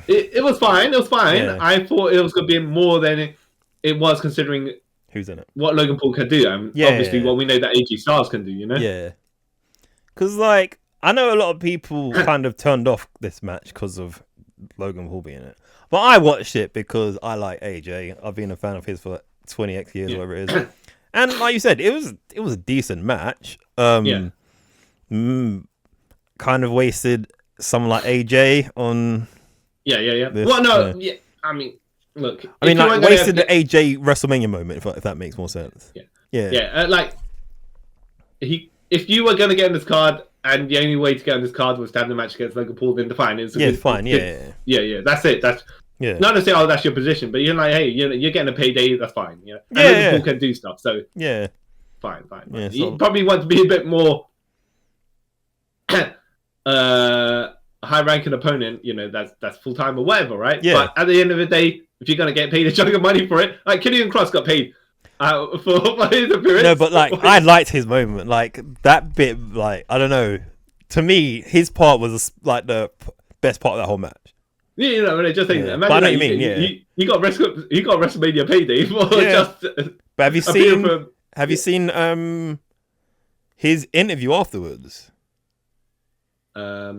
It was fine. Yeah. I thought it was going to be more than it was considering who's in it, what Logan Paul can do, and obviously what we know that AJ Styles can do, you know? Yeah. Because, like, I know a lot of people kind of turned off this match because of Logan Paul being in it. But I watched it because I like AJ. I've been a fan of his for 20x years, whatever it is. And like you said, it was a decent match. Kind of wasted someone like AJ on... Yeah. Well, no, I mean... Look, I mean, like wasted the AJ WrestleMania moment, if that makes more sense. Yeah. Like, if you were going to get on this card, and the only way to get on this card was to have the match against Logan Paul, then fine. Fine. Yeah. That's it. That's not to say, that's your position, but you're like, hey, you're getting a payday. That's fine. Yeah. And Logan Paul can do stuff, so fine. Yeah, you probably want to be a bit more high-ranking opponent. You know, that's full time or whatever, right? Yeah. But at the end of the day, if you're gonna get paid a chunk of money for it, like Killian Cross got paid for his appearance. No, but like I liked his moment, like that bit. Like I don't know, to me, his part was like the best part of that whole match. Yeah, you know, just think. But I know what you mean. He got WrestleMania payday for just. But have you seen his interview afterwards? No.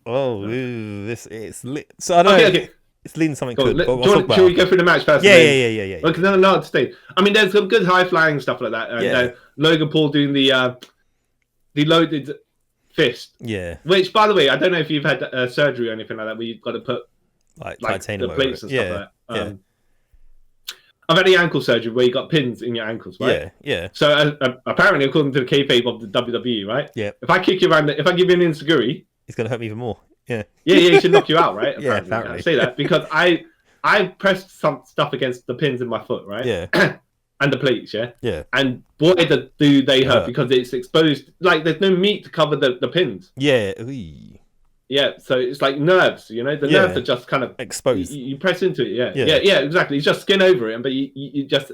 Oh, this is lit. So I don't know. Okay. It's leading something good. Should we go through the match first? Yeah. Okay, no, stay. I mean, there's some good high flying stuff like that. And, Logan Paul doing the loaded fist. Yeah. Which, by the way, I don't know if you've had surgery or anything like that, where you've got to put like titanium the plates and stuff like that. I've had the ankle surgery where you got pins in your ankles, right? Yeah. So apparently, according to the kayfabe of the WWE, right? Yeah. If I kick you around, if I give you an enziguri, it's gonna hurt me even more. Yeah, he should knock you out, right? Apparently. I say that because I pressed some stuff against the pins in my foot, right? Yeah. And the plates, yeah. And boy, do they hurt because it's exposed. Like there's no meat to cover the pins. Yeah. Yeah, so it's like nerves, you know. The nerves are just kind of exposed. You press into it, yeah, exactly. It's just skin over it, but you just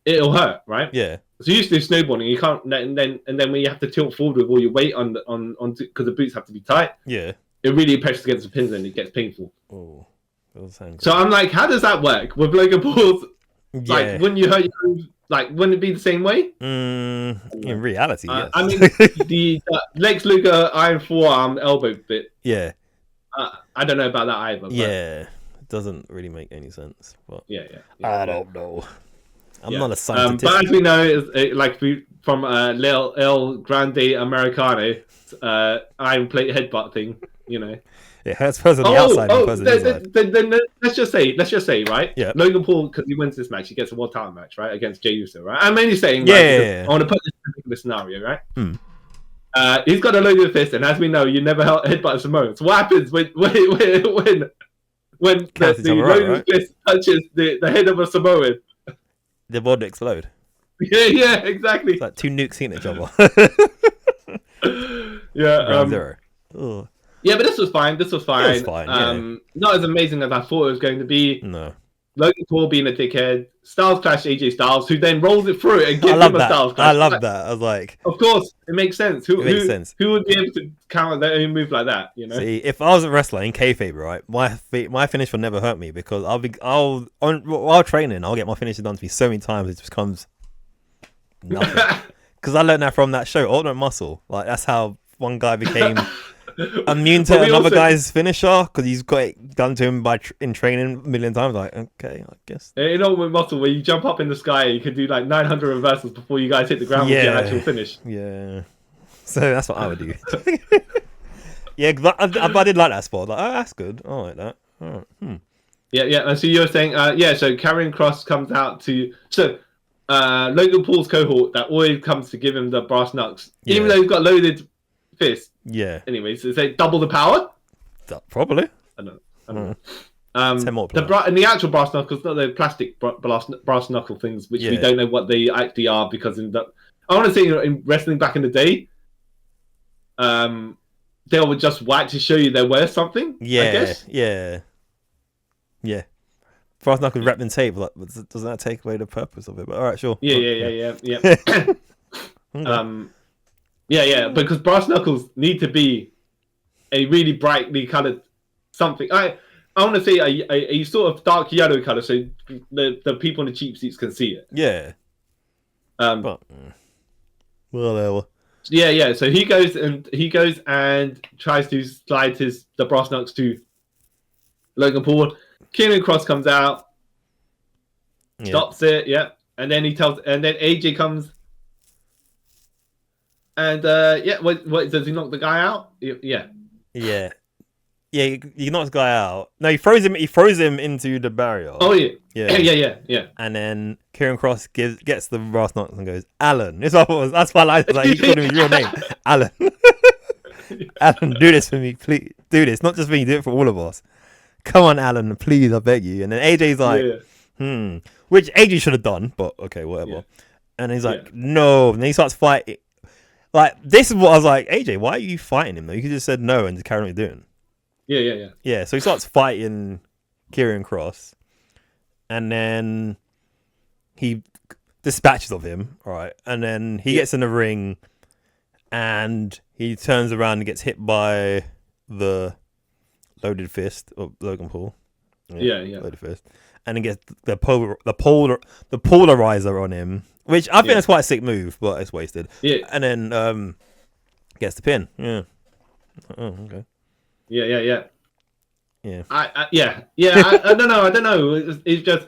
it'll hurt, right? Yeah. So you used to do snowboarding, you can't, and then when you have to tilt forward with all your weight on because the boots have to be tight. Yeah. It really presses against the pins and it gets painful. Oh, so I'm like, how does that work with Logan Paul's? Like, wouldn't you hurt your like? Wouldn't it be the same way? In reality, yes. I mean, the Lex Luger iron forearm elbow bit. Yeah. I don't know about that either. But... Yeah, it doesn't really make any sense. But yeah. I don't know. I'm not a scientist. But as we know, like from El Grande Americano, iron plate headbutt thing, you know. It hurts first on the outside and first on the inside. Then let's just say, right? Yeah. Logan Paul, because he wins this match, he gets a world title match, right, against Jey Uso, right? I'm only saying, I want to put this in the scenario, right? He's got a loaded fist, and as we know, you never headbutt a Samoan. So what happens when the loaded fist touches the head of a Samoan? The world explode. Yeah, exactly. It's like two nukes hitting each other. Yeah. Zero. Yeah, but this was fine. This was fine. It was fine, yeah. Not as amazing as I thought it was going to be. No. Logan Paul being a dickhead. Styles clash AJ Styles, who then rolls it through and gives him a Styles clash. I love that. I was like, of course, it makes sense. Who would be able to counter their own move like that? You know. See, if I was a wrestler in kayfabe, right, my finish will never hurt me because while training, I'll get my finishes done to me so many times it just becomes nothing. Because I learned that from that show, Ultimate Muscle. Like that's how one guy became immune to another guy's finisher because he's got it done to him in training a million times. Like, okay, I guess. In Ultimate Muscle, where you jump up in the sky, you can do like 900 reversals before you guys hit the ground with your actual finish. Yeah. So that's what I would do. Yeah, cause I did like that spot. Like, oh, that's good. I like that. Oh, Yeah. And so you were saying, so Karrion Kross comes out to Logan Paul's cohort that always comes to give him the brass knucks, even though he's got loaded fists. Yeah. Anyways, is it double the power? Probably. I don't know. And the actual brass knuckles, not the plastic brass knuckle things, which we don't know what they actually are because I want to say in wrestling back in the day, they were just white to show you there were something. Yeah. I guess. Yeah. Brass knuckles wrapped in tape. Like, doesn't that take away the purpose of it? But all right, sure. Yeah. Because brass knuckles need to be a really brightly coloured something. I want to say a sort of dark yellow colour, so the people in the cheap seats can see it. Yeah. But whatever. Yeah. So he goes and tries to slide the brass knucks to Logan Paul. Karrion Kross comes out, stops it, and then AJ comes, and what does he knock the guy out? Yeah. He knocks the guy out. No, he throws him into the barrier. Oh yeah. And then Karrion Kross gets the brass knucks and goes, Alan. That's why I like he called him his real name, Alan. Alan, do this for me, please. Do this, not just for me, do it for all of us. Come on, Alan, please, I beg you. And then AJ's like, which AJ should have done, but okay, whatever. Yeah. And he's like, no. And then he starts fighting. Like, this is what I was like, AJ, why are you fighting him though? You could just said no and just carry on doing. Yeah, so he starts fighting Karrion Kross. And then he dispatches of him, all right? And then he gets in the ring and he turns around and gets hit by the loaded fist of Logan Paul. Loaded fist. And then gets the polarizer on him, which I think that's quite a sick move, but it's wasted. Yeah. And then gets the pin. Yeah. Oh, okay. Yeah. I don't know. It's just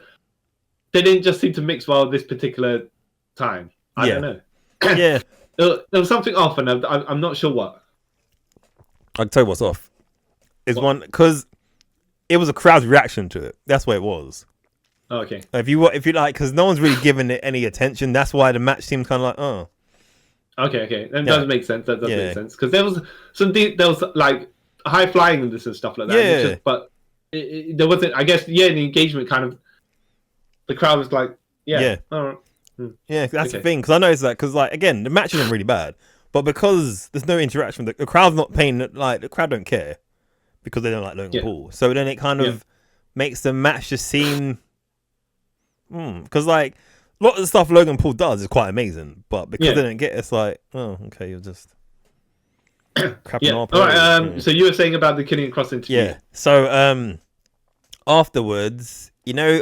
they didn't just seem to mix well this particular time. I don't know. Yeah. There was something off, and I'm not sure what. I can tell you what's off. Is one because it was a crowd's reaction to it. That's what it was. Oh, okay. If you like, because no one's really giving it any attention. That's why the match seemed kind of like, oh. Okay. That does make sense. That does make sense because there was like high flying in this and stuff like that. Yeah. But there wasn't. I guess the engagement kind of. The crowd was like, all right. Yeah, that's the thing because I noticed that because like again the match isn't really bad, but because there's no interaction, the crowd's not paying. Like the crowd don't care. Because they don't like Logan Paul. So then it kind of makes the match just seem... Because, like, a lot of the stuff Logan Paul does is quite amazing. But because they don't get it, it's like, oh, okay, you're just crapping off. All right, so you were saying about the Karrion Kross interview. Yeah. So, afterwards, you know,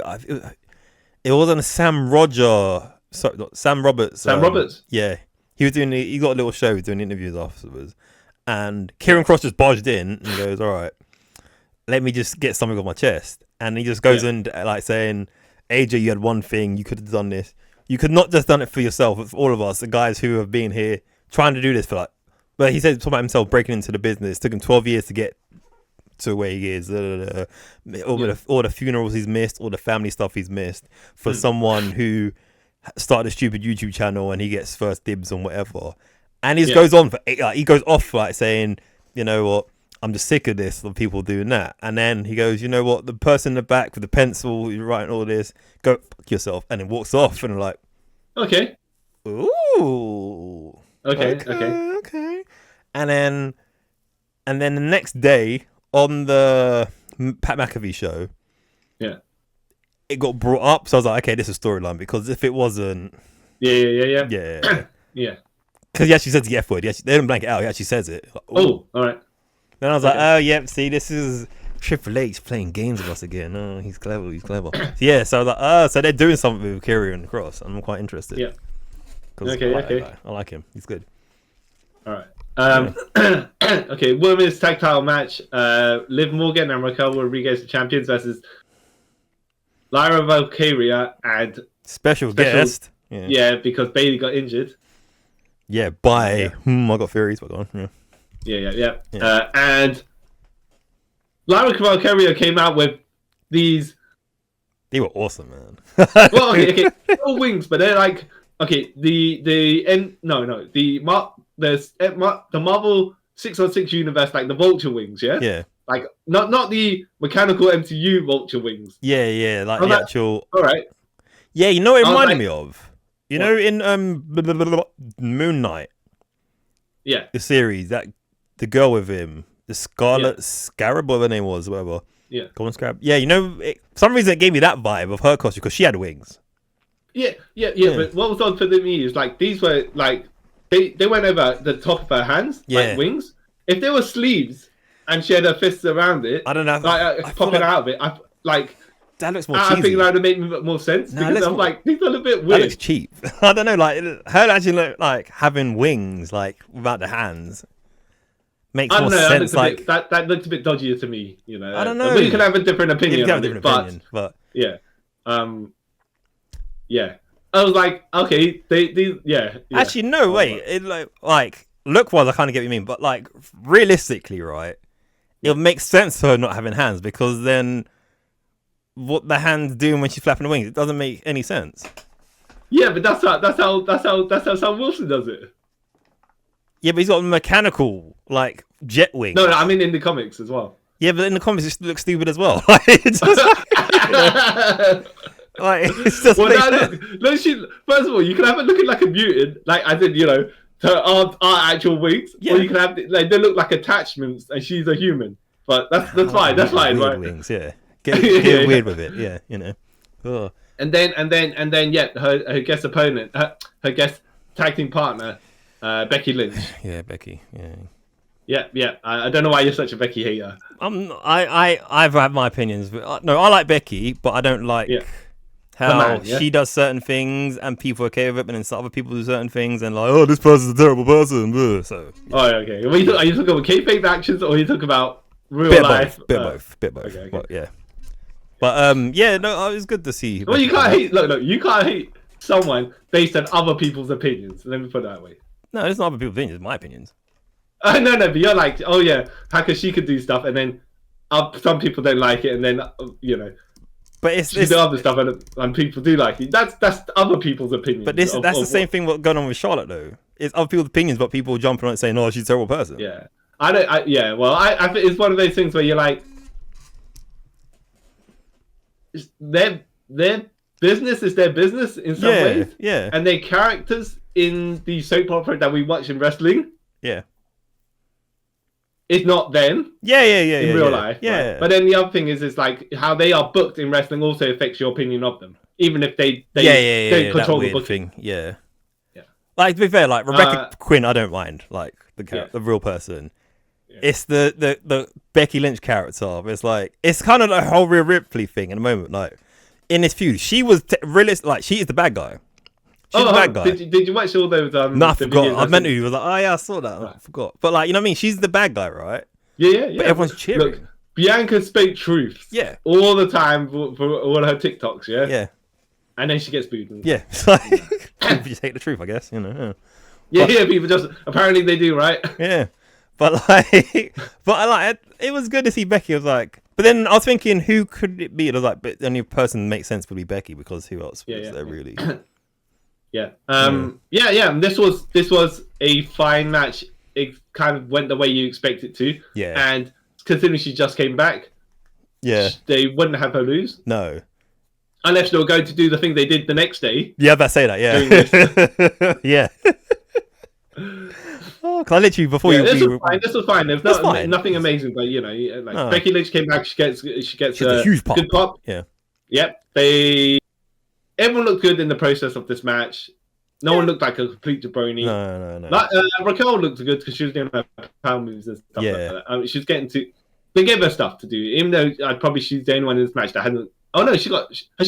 it was on Sam Roberts. Sam Roberts? Yeah. He got a little show doing interviews afterwards. And Karrion Kross just barged in and goes, all right, let me just get something off my chest. And he just goes in like saying, AJ, you had one thing. You could have done this. You could not just done it for yourself, but for all of us, the guys who have been here trying to do this for like, but he said something about himself breaking into the business. It took him 12 years to get to where he is. All the funerals he's missed, all the family stuff he's missed for someone who started a stupid YouTube channel and he gets first dibs on whatever. And he goes on he goes off like saying, you know what, I'm just sick of this, of people doing that. And then he goes, you know what, the person in the back with the pencil, you're writing all this, go fuck yourself. And then walks off and I'm like, okay. Ooh. Okay. And then And then the next day on the Pat McAfee show, it got brought up. So I was like, okay, this is storyline, because if it wasn't, yeah. Because he actually says the F word. They didn't blank it out. He actually says it. Like, all right. Then I was like, oh, yep, see, this is Triple H playing games with us again. Oh, he's clever. Yeah, so I was like, oh, so they're doing something with Karrion Kross. I'm quite interested. Yeah. Okay. I like him. He's good. All right. Okay, women's tag title match. Liv Morgan and Raquel Rodriguez, the champions, versus Lyra Valkyria and special guest. Yeah, because Bayley got injured. Yeah, I got theories, but go on. Yeah. And Lyra Valkyria came out with these. They were awesome, man. Well, okay, all wings, but they're like, okay, the Marvel 616 universe, like the Vulture wings, yeah. Yeah. Like not the mechanical MCU Vulture wings. Yeah, like the actual. All right. Yeah, you know what it reminded me of? You know, in Moon Knight. Yeah. The series, that the girl with him, the Scarlet Scarab, whatever her name was, whatever. Yeah. Golden Scarab. Yeah, you know, for some reason it gave me that vibe of her costume because she had wings. Yeah. But what was odd for me is like these were like they went over the top of her hands, like wings. If there were sleeves and she had her fists around it, I don't know, like popping out of it, that looks more cheesy. I think that would make me more sense because I'm like, these are a bit weird. That looks cheap. I don't know, like her actually look like having wings, like without the hands, makes more sense. Like that looked a bit dodgier to me, you know. I don't know. But you can have a different opinion. But yeah, yeah. I was like, okay, yeah. Actually, no, wait. It like look wise, I kind of get what you mean, but like realistically, right? It makes sense for her not having hands because then. What the hand's doing when she's flapping the wings? It doesn't make any sense. Yeah, but that's how Sam Wilson does it. Yeah, but he's got mechanical like jet wings. No, I mean in the comics as well. Yeah, but in the comics it looks stupid as well. It's just it's just first of all, you can have it looking like a mutant, like I did, you know, her actual wings, or you can have like they look like attachments, and she's a human. But that's fine. That's fine, right? Wings, yeah. Get weird with it, yeah, you know. Ugh. And then, her guest opponent, her guest tag team partner, Becky Lynch. Yeah, Becky. Yeah. I don't know why you're such a Becky hater. I've had my opinions. But, no, I like Becky, but I don't like how she does certain things and people are okay with it, but then some other people do certain things and like, oh, this person's a terrible person. So. Yeah. Oh, okay. Are you talking about kayfabe actions or are you talking about real life? Bit both. Okay. Well, yeah. But no, it was good to see. Well, you can't hate. Look, you can't hate someone based on other people's opinions. Let me put it that way. No, it's not other people's opinions. It's my opinions. No, but you're like, oh yeah, how come she could do stuff, and then some people don't like it, and then you know. But it's the other stuff, and people do like it. That's other people's opinions. But that's the same thing. What's going on with Charlotte though? It's other people's opinions, but people jumping on it saying, "Oh, she's a terrible person." Yeah, I think it's one of those things where you're like. Their business is their business in some ways. Yeah. And their characters in the soap opera that we watch in wrestling. Yeah. It's not them. Yeah. In real life. Yeah. Right? But then the other thing is like how they are booked in wrestling also affects your opinion of them. Even if they don't control the booking. Yeah. Like to be fair, like Rebecca Quinn, I don't mind. Like the real person. It's the Becky Lynch character. It's like it's kind of the whole Rhea Ripley thing in the moment. Like in this feud, she was like she is the bad guy. She's the bad guy. Did you watch all those? No, I forgot. I meant to. I was like, oh yeah, I saw that. Right. I forgot. But like you know what I mean? She's the bad guy, right? Yeah. But everyone's cheering. Look, Bianca spoke truth. Yeah. All the time for all her TikToks. Yeah. Yeah. And then she gets booed. Yeah. It's like people just hate the truth, I guess. You know. Yeah. People just apparently they do, right? Yeah. But I like it was good to see Becky. I was like, but then I was thinking, who could it be? It was like, but the only person that makes sense would be Becky because who else was there really? Yeah. This was a fine match. It kind of went the way you expect it to. Yeah. And considering she just came back, they wouldn't have her lose. No. Unless they were going to do the thing they did the next day. Yeah, I say that. Yeah. Yeah. Oh sure. Cause I literally before this was fine. There's nothing amazing, but Becky Lynch came back. She gets a huge pop. Good pop. Yeah. Yep. Everyone looked good in the process of this match. No one looked like a complete jabroni. No. Raquel looked good because she was doing her power moves and stuff like that. She's getting to. They gave her stuff to do, even though she's the only one in this match that hasn't. Oh no, has she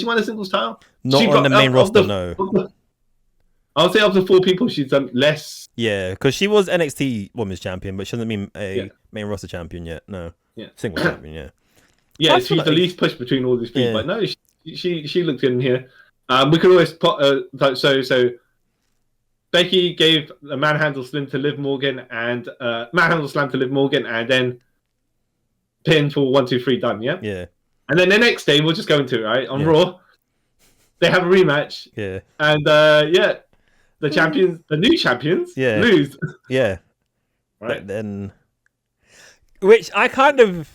won a singles title? Not on the main roster, no. I would say of the 4 people, she's done less. Yeah, because she was NXT Women's Champion, but she hasn't been a main roster champion yet. No. Yeah. Singles champion, yeah. Yeah, she's the least pushed between all these people. But no, she looked good in here. We could always put so Becky gave a manhandle slam to Liv Morgan and then pin for 1, 2, 3 done. Yeah. Yeah. And then the next day we'll just go into it right on Raw. They have a rematch. Yeah. And the champions, the new champions, lose. Yeah. Right. But then, which I kind of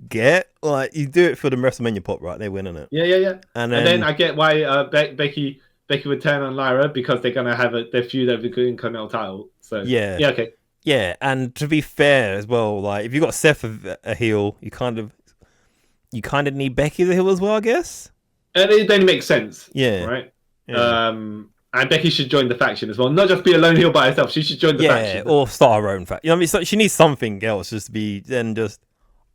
get. Like, you do it for the WrestleMania pop, right? They win in it. Yeah. And then I get why Becky would turn on Lyra because they're gonna have their feud over the Intercontinental title. So yeah, okay. Yeah, and to be fair as well, like if you got Seth a heel, you kind of need Becky the heel as well, I guess. And it only makes sense. Yeah. Right. Yeah. And Becky should join the faction as well. Not just be a lone heel by herself. She should join the faction. Or start her own faction. You know what I mean? So she needs something else just to be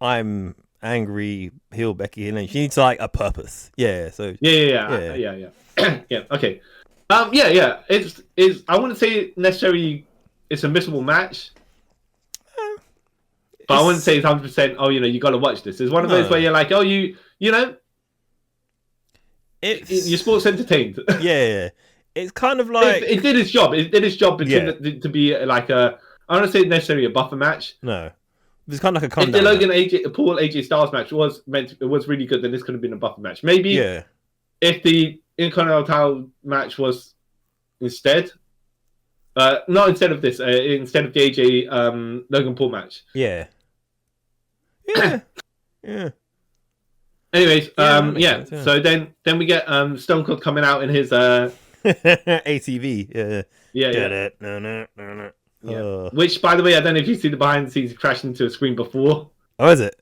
I'm angry heel Becky Lynch. She needs like a purpose. Yeah. So yeah. Yeah. Okay. It's I wouldn't say necessarily it's a missable match. But I wouldn't say it's 100%. Oh, you got to watch this. It's one of those where you're like, oh, you know, you're sports entertained. Yeah. It's kind of like it did its job. It did its job to be like I don't say necessarily a buffer match. No, it's kind of like a if the Logan Paul AJ Styles match was really good, then this could have been a buffer match. Maybe if the Intercontinental title match was instead, not instead of this, instead of the AJ Logan Paul match. Yeah. Anyways, sense. So then we get Stone Cold coming out in his ATV. Yeah. No. Which, by the way, I don't know if you see the behind the scenes, he crashed into a screen before. Oh, is it?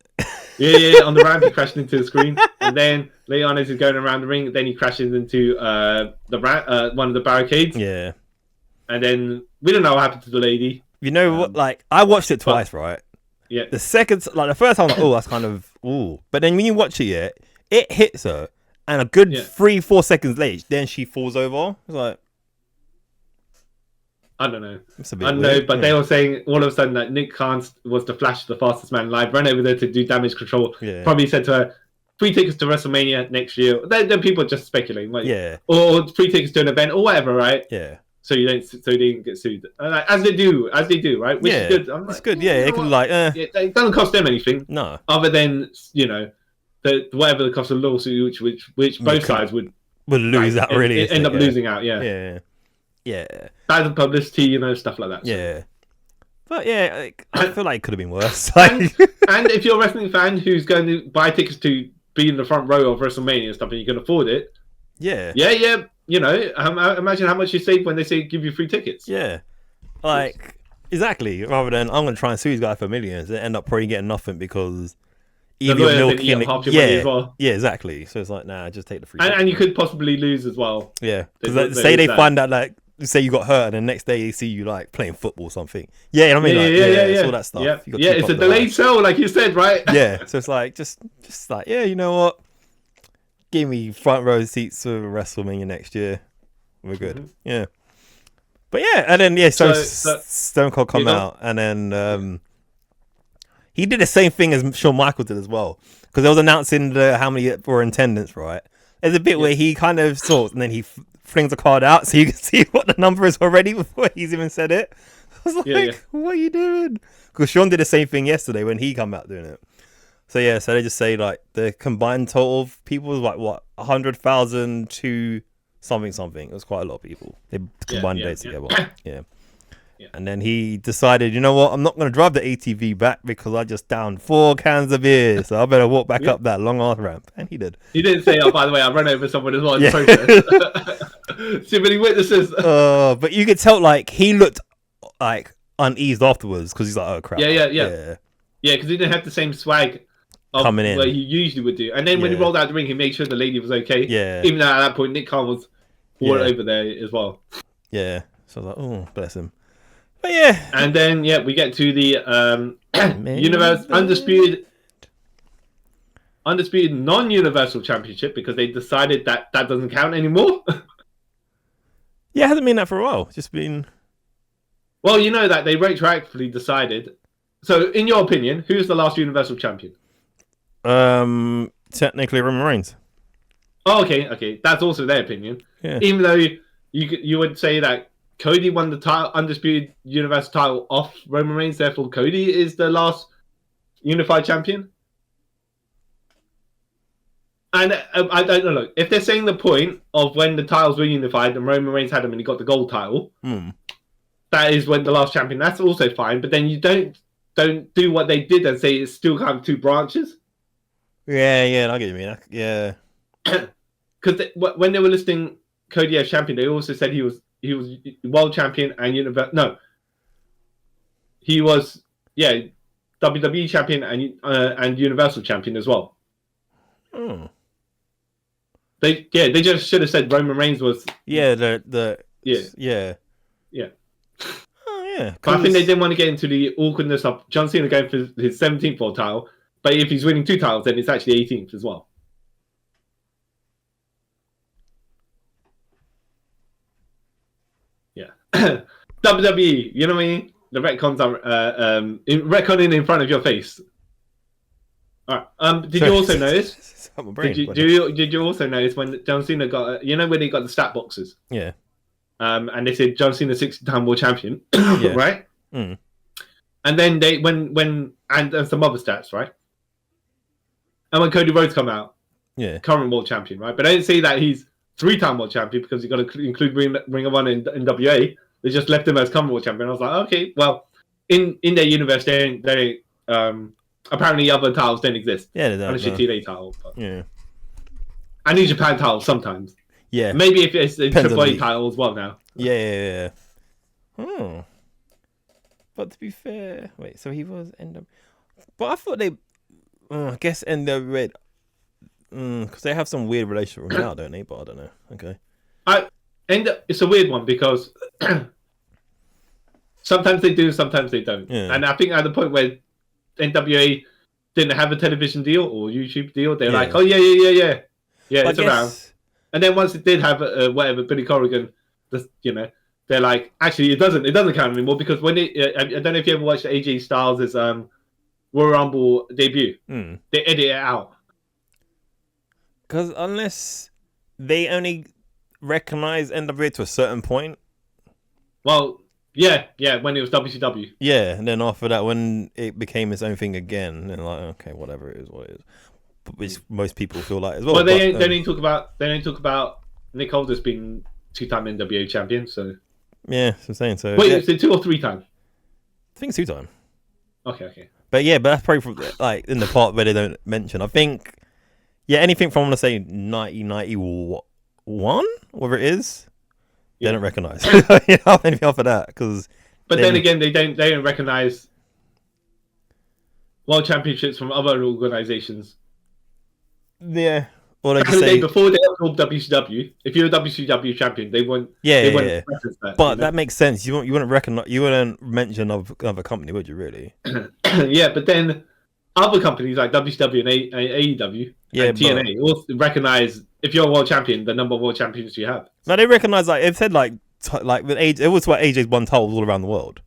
Yeah. On the ramp, he crashed into the screen, and then later on, as he's going around the ring, then he crashes into one of the barricades. Yeah. And then we don't know what happened to the lady. You know what? Like, I watched it twice, right? Yeah. The second, like the first time, that's kind of but then when you watch it, it hits her, and a good 3-4 seconds later, then she falls over. It's like, I don't know. It's a bit weird. But they were saying all of a sudden that Nick Khan was the Flash, the fastest man alive, ran over there to do damage control. Yeah. Probably said to her, free tickets to WrestleMania next year. Then people are just speculating, like, or free tickets to an event or whatever, right? Yeah. So you didn't get sued, as they do, right? Which is good. It's good. Yeah, it could it doesn't cost them anything. No, other than whatever the cost of the lawsuit, which both sides would lose out. Really, end up losing out. Yeah. Bad publicity, stuff like that. So. Yeah, but I feel like it could have been worse. and if you're a wrestling fan who's going to buy tickets to be in the front row of WrestleMania and stuff, and you can afford it. Yeah. Imagine how much you save when they say give you free tickets. Yeah, exactly. Rather than I'm going to try and sue this guy for millions and end up probably getting nothing because even your milking half your money as well. Yeah, exactly. So it's like, nah, just take the free. And you could possibly lose as well. Yeah, because say they find out, like, say you got hurt, and the next day they see you like playing football or something. Yeah, you know what I mean? It's all that stuff. Yeah, it's a delayed sale, like you said, right? Yeah, so it's like just like, you know what? Give me front row seats for WrestleMania next year. We're good. Mm-hmm. Yeah. But and then so Stone Cold come out, and then he did the same thing as Shawn Michaels did as well, because they was announcing how many were in attendance, right? There's a bit where he kind of sorts, and then he flings a card out so you can see what the number is already before he's even said it. I was like, what are you doing? Because Shawn did the same thing yesterday when he come out doing it. So so they just say like the combined total of people was like 100,000 to something. It was quite a lot of people. They combined days together. Yeah. And then he decided, you know what? I'm not going to drive the ATV back because I just downed 4 cans of beer, so I better walk back up that long ass ramp. And he did. He didn't say, oh, by the way, I ran over someone as well in the process. Too many witnesses. But you could tell, like, he looked like uneased afterwards because he's like, oh crap. Yeah, because he didn't have the same swag of coming in where he usually would do. And then when he rolled out the ring, he made sure the lady was okay. Yeah. Even though at that point, Nick Khan was all over there as well. Yeah. So I was like, oh, bless him. But yeah. And then, we get to the Universe Undisputed non-Universal Championship because they decided that doesn't count anymore. Yeah, it hasn't been that for a while. Just been... Well, you know that they retroactively decided. So, in your opinion, who's the last Universal Champion? Technically Roman Reigns. Oh, okay. That's also their opinion. Yeah. Even though you would say that Cody won the undisputed Universal title off Roman Reigns, therefore Cody is the last unified champion. And I don't know. Look, if they're saying the point of when the titles were unified and Roman Reigns had them and he got the gold title, that is when the last champion. That's also fine. But then you don't do what they did and say it's still kind of two branches. Yeah, I get what you mean. Yeah. Because when they were listing Cody as champion, they also said he was world champion and he was WWE champion and Universal champion as well. Oh. They just should have said Roman Reigns was yeah. Oh yeah. But I think they didn't want to get into the awkwardness of John Cena going for his 17th world title, but if he's winning 2 titles, then it's actually 18th as well. Yeah. WWE, you know what I mean? The retcons are retconning in front of your face. All right. Did you also notice? Did you also notice when John Cena got when he got the stat boxes? Yeah. And they said John Cena 60-time world champion, right? Mm. And then they when some other stats, right? And when Cody Rhodes come out, current world champion, right? But they didn't say that he's 3-time world champion because you got to include Ring of Honor in WA. They just left him as current world champion. I was like, okay, well, in their universe, they apparently other titles don't exist. Yeah, they don't. Unless your TNA title. But... Yeah. I need Japan title sometimes. Yeah. Maybe if it's a Triple A title as well now. Yeah. Oh. But to be fair, wait. So he was but I thought they. I guess NWA. Because they have some weird relationship right now, don't they? But I don't know. Okay. It's a weird one because sometimes they do, sometimes they don't. Yeah. And I think at the point where NWA didn't have a television deal or YouTube deal, they're like, oh yeah, it's around. And then once it did have whatever Billy Corrigan, they're like, actually it doesn't count anymore because when I don't know if you ever watched AJ Styles' Royal Rumble debut, they edit it out. Because unless they only recognize NWA to a certain point. Well, yeah, when it was WCW. Yeah, and then after that, when it became its own thing again, then like, okay, whatever it is, what it is. Which most people feel like as well. Well, they don't talk about Nick Aldis being 2-time NWA champion. So yeah, that's what I'm saying. So wait, is it 2 or 3 time? I think it's 2-time. Okay. But that's probably from, like in the part where they don't mention. I think anything from let's say 1991, whatever it is, they don't recognize. Anything off of that because. But then again, they don't recognize world championships from other organizations. Yeah. Or they just say before they absorbed WCW, if you're a WCW champion, they wouldn't. Yeah. But that makes sense. You wouldn't recognize. You wouldn't mention of a company, would you? Really? Yeah, but then other companies like WCW and AEW and TNA all recognize if you're a world champion, the number of world champions you have. No, they recognize it said like with AJ, it was what AJ's won titles all around the world.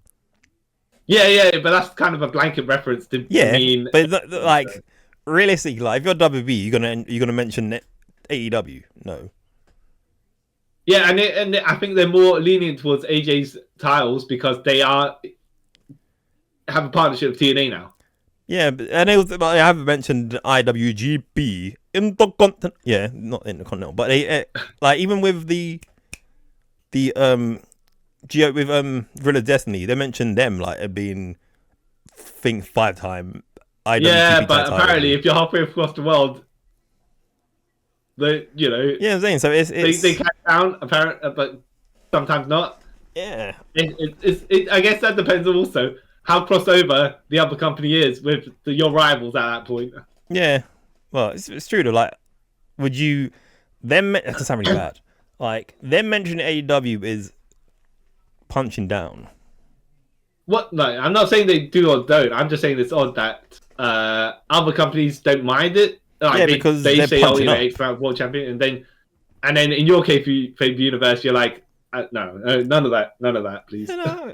Yeah, but that's kind of a blanket reference to mean. But like. Realistically, like if you're WB, you're gonna mention AEW. No. Yeah, and I think they're more lenient towards AJ's titles because they have a partnership with TNA now. Yeah, and I haven't mentioned IWGP Intercontinental. Yeah, not Intercontinental, but they like even with the with Gorilla Destiny, they mentioned them like it being 5-time. Yeah, but apparently, if you're halfway across the world, Yeah, I'm saying so. They count down, apparently, but sometimes not. Yeah. I guess that depends also how crossover the other company is with your rivals at that point. Yeah. Well, it's true though. Like, would you them? That doesn't sound really bad. Like, them mentioning AEW is punching down. What? No, I'm not saying they do or don't. I'm just saying it's odd that other companies don't mind it. Like, because they they're say, "Oh, you know, punching up. X-Pac world champion," and then in your case, universe, you're like, "No, none of that, please." You know,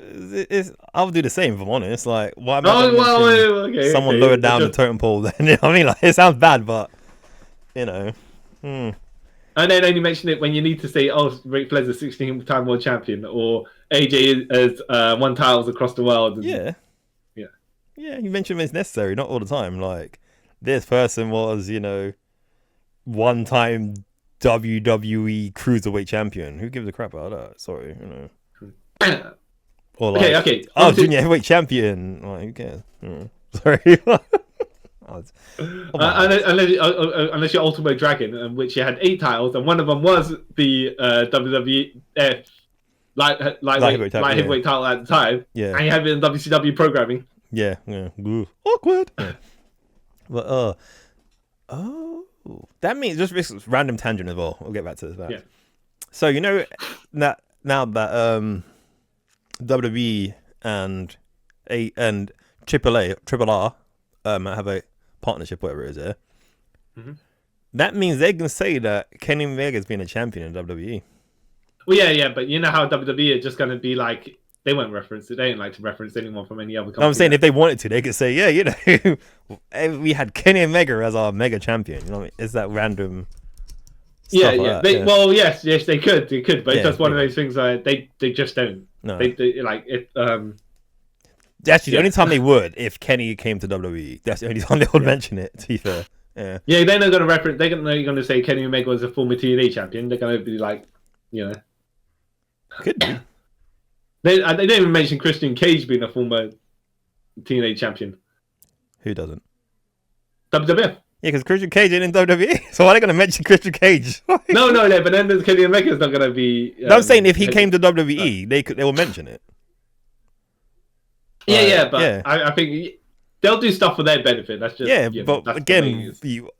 I would do the same if I'm honest. Like, why am I Oh going to well, mention someone lower down the totem pole? Then you know what I mean, like, it sounds bad, but you know. And then only mention it when you need to say, "Oh, Ric Flair's a 16-time world champion," or AJ has won titles across the world. And, yeah. You mention when it's necessary, not all the time. Like, this person was, you know, one-time WWE Cruiserweight champion. Who gives a crap about that? Sorry, you know. Or like, okay. Junior Heavyweight champion. Like, who cares? Sorry. Unless you're Ultimate Dragon, in which you had 8 titles, and one of them was the WWE light heavyweight title at the time. Yeah. And you have it in WCW programming. Yeah. Awkward. Yeah. But that means just random tangent as well. We'll get back to this. Yeah. So you know that now that WWE and Triple R have a partnership, whatever it is, yeah. Mm-hmm. That means they can say that Kenny Omega's been a champion in WWE. Well, yeah, but you know how WWE are just going to be like, they won't reference it. They don't like to reference anyone from any other company. I'm saying if they wanted to, they could say, yeah, you know, we had Kenny Omega as our mega champion. You know what I mean? It's that random. Yeah. Well, yes, they could, but it's just one of those things that they just don't. No. They like it. Actually, the only time they would, if Kenny came to WWE, that's the only time they would mention it. To be fair, yeah. Yeah, they're not going to reference. They're going to say Kenny Omega was a former TNA champion. They're going to be like, you know, could be. They don't even mention Christian Cage being a former TNA champion. Who doesn't? WWF. Yeah, because Christian Cage ain't in WWE. So why are they going to mention Christian Cage? No, but then there's Kenny Omega's not going to be. I'm saying if he came to WWE, they will mention it. But I think they'll do stuff for their benefit. That's just but again,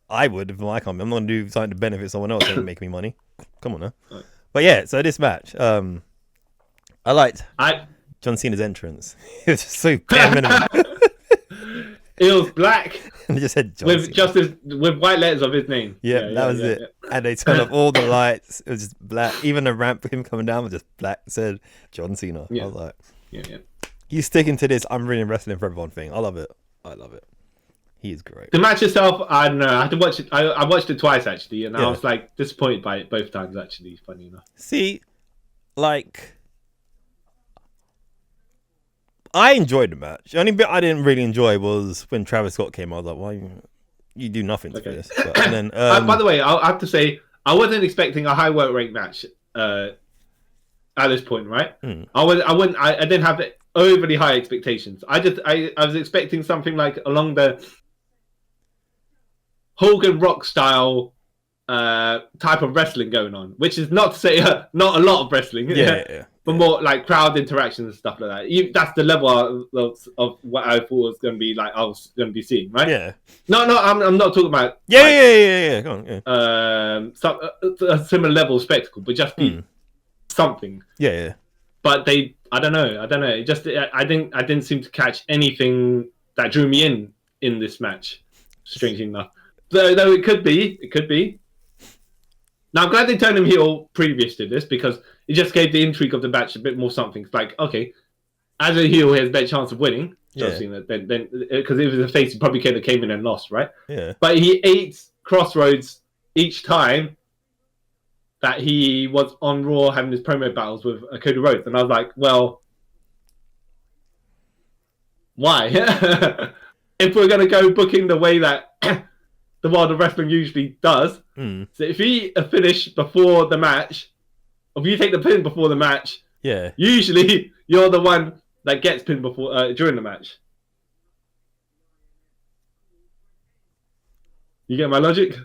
I would if I come. I'm not going to do something to benefit someone else and make me money. Come on now. Right. But yeah, so this match, I liked John Cena's entrance. It was just so bare minimum. It was black. And they just said John with Cena. With white letters of his name. Yeah, that was it. Yeah. And they turned off all the lights. It was just black. Even the ramp for him coming down was just black. It said John Cena. Yeah. I was like, yeah. He's sticking to this I'm really wrestling for everyone thing. I love it. He is great. The match itself, I don't know. I had to watch it. I watched it twice actually, and I was like disappointed by it both times actually, funny enough. See, like, I enjoyed the match. The only bit I didn't really enjoy was when Travis Scott came. I was like, why you do nothing for this? But, and then, by the way, I have to say I wasn't expecting a high work rate match at this point, right? I didn't have overly high expectations. I was expecting something like along the Hogan Rock style type of wrestling going on, which is not to say not a lot of wrestling. But more like crowd interactions and stuff like that. That's the level of what I thought was going to be like. I was going to be seeing, right? Yeah. No, I'm not talking about. Yeah. Go on. A similar level of spectacle, but just be something. Yeah. But I don't know. It just I didn't seem to catch anything that drew me in this match. Strangely enough, though it could be. Now I'm glad they turned him heel previous to this because it just gave the intrigue of the match a bit more something. It's like, okay, as a heel, he has a better chance of winning. John Cena, then because if it was a face, he probably could have came in and lost, right? Yeah. But he ate crossroads each time that he was on Raw having his promo battles with Cody Rhodes, and I was like, well, why? If we're gonna go booking the way that the world of wrestling usually does, so if he finish before the match, or if you take the pin before the match, usually you're the one that gets pinned before during the match. You get my logic?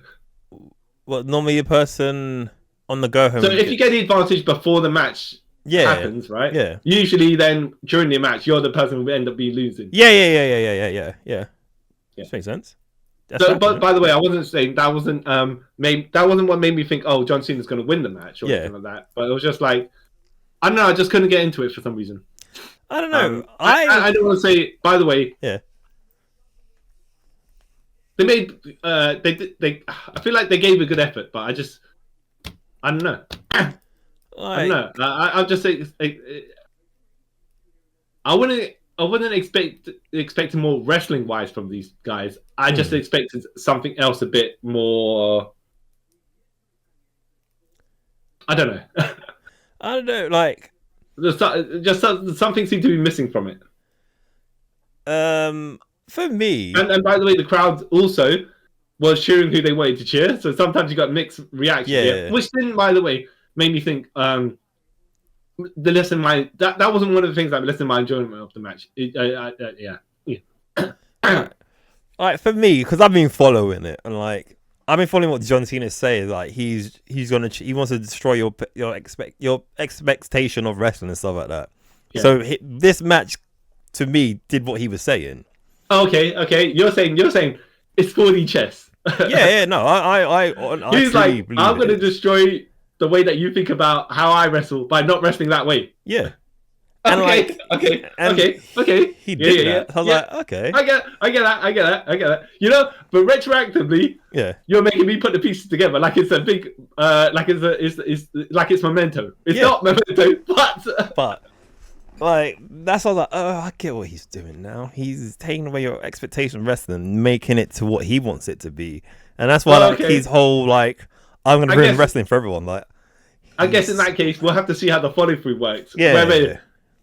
Well, normally a person on the go home. So if you get the advantage before the match happens, right? Yeah. Usually, then during the match, you're the person who will end up being losing. Yeah. That makes sense. So, but by the way, I wasn't saying that wasn't that wasn't what made me think, oh, John Cena's going to win the match or anything like that. But it was just like, I don't know, I just couldn't get into it for some reason. I don't know. I don't want to say. By the way, they made they. I feel like they gave a good effort, but I don't know. I don't know. I'll just say I wouldn't expect more wrestling wise from these guys. I just expected something else a bit more. I don't know. Like just something seemed to be missing from it. For me, and by the way, the crowd also was cheering who they wanted to cheer. So sometimes you got mixed reactions, which didn't, by the way, made me think. The lesson that wasn't one of the things that lessened my enjoyment of the match. Like for me, because I've been following it and like I've been following what John Cena says. Like he wants to destroy your expectation of wrestling and stuff like that. Yeah. So this match to me did what he was saying. Okay. You're saying it's 4D chess. No, I he's like, I'm going to destroy the way that you think about how I wrestle by not wrestling that way. Yeah. Okay. He did that. I was like, okay. I get that. You know, but retroactively, you're making me put the pieces together like it's a big, like it's Memento. It's not Memento, but like that's why I was like, oh, I get what he's doing now. He's taking away your expectation of wrestling, making it to what he wants it to be, and that's why his whole like, I'm going to ruin wrestling for everyone. Like, I guess in that case, we'll have to see how the follow through works.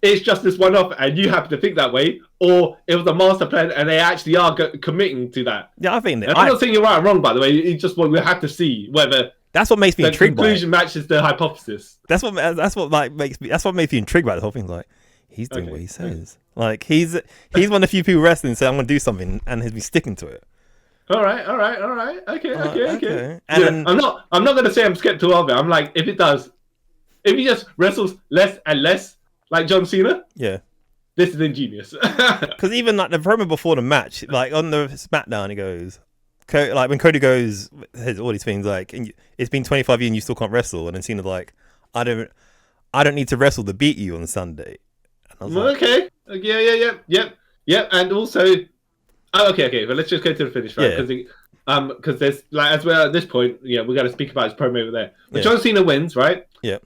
It's just this one off, and you happen to think that way, or it was a master plan, and they actually are committing to that. Yeah, I think. I'm not saying you're right or wrong, by the way. It's just what we have to see whether that's what makes me intrigued. The conclusion matches the hypothesis. That's what makes me intrigued by the whole thing. Like, he's doing what he says. Like he's one of the few people wrestling say I'm going to do something, and he's been sticking to it. All right. Okay. And then, I'm not going to say I'm skeptical of it. I'm like, if he just wrestles less and less, like John Cena, this is ingenious. Because even like the promo before the match, like on the SmackDown, he goes, like when Cody goes, has all these things like, it's been 25 years and you still can't wrestle, and then Cena's like, I don't need to wrestle to beat you on Sunday. And I was like, okay, yeah, and also. Okay, but let's just go to the finish, right? Because there's like, as well at this point, we got to speak about his promo over there. But John Cena wins, right? Yeah.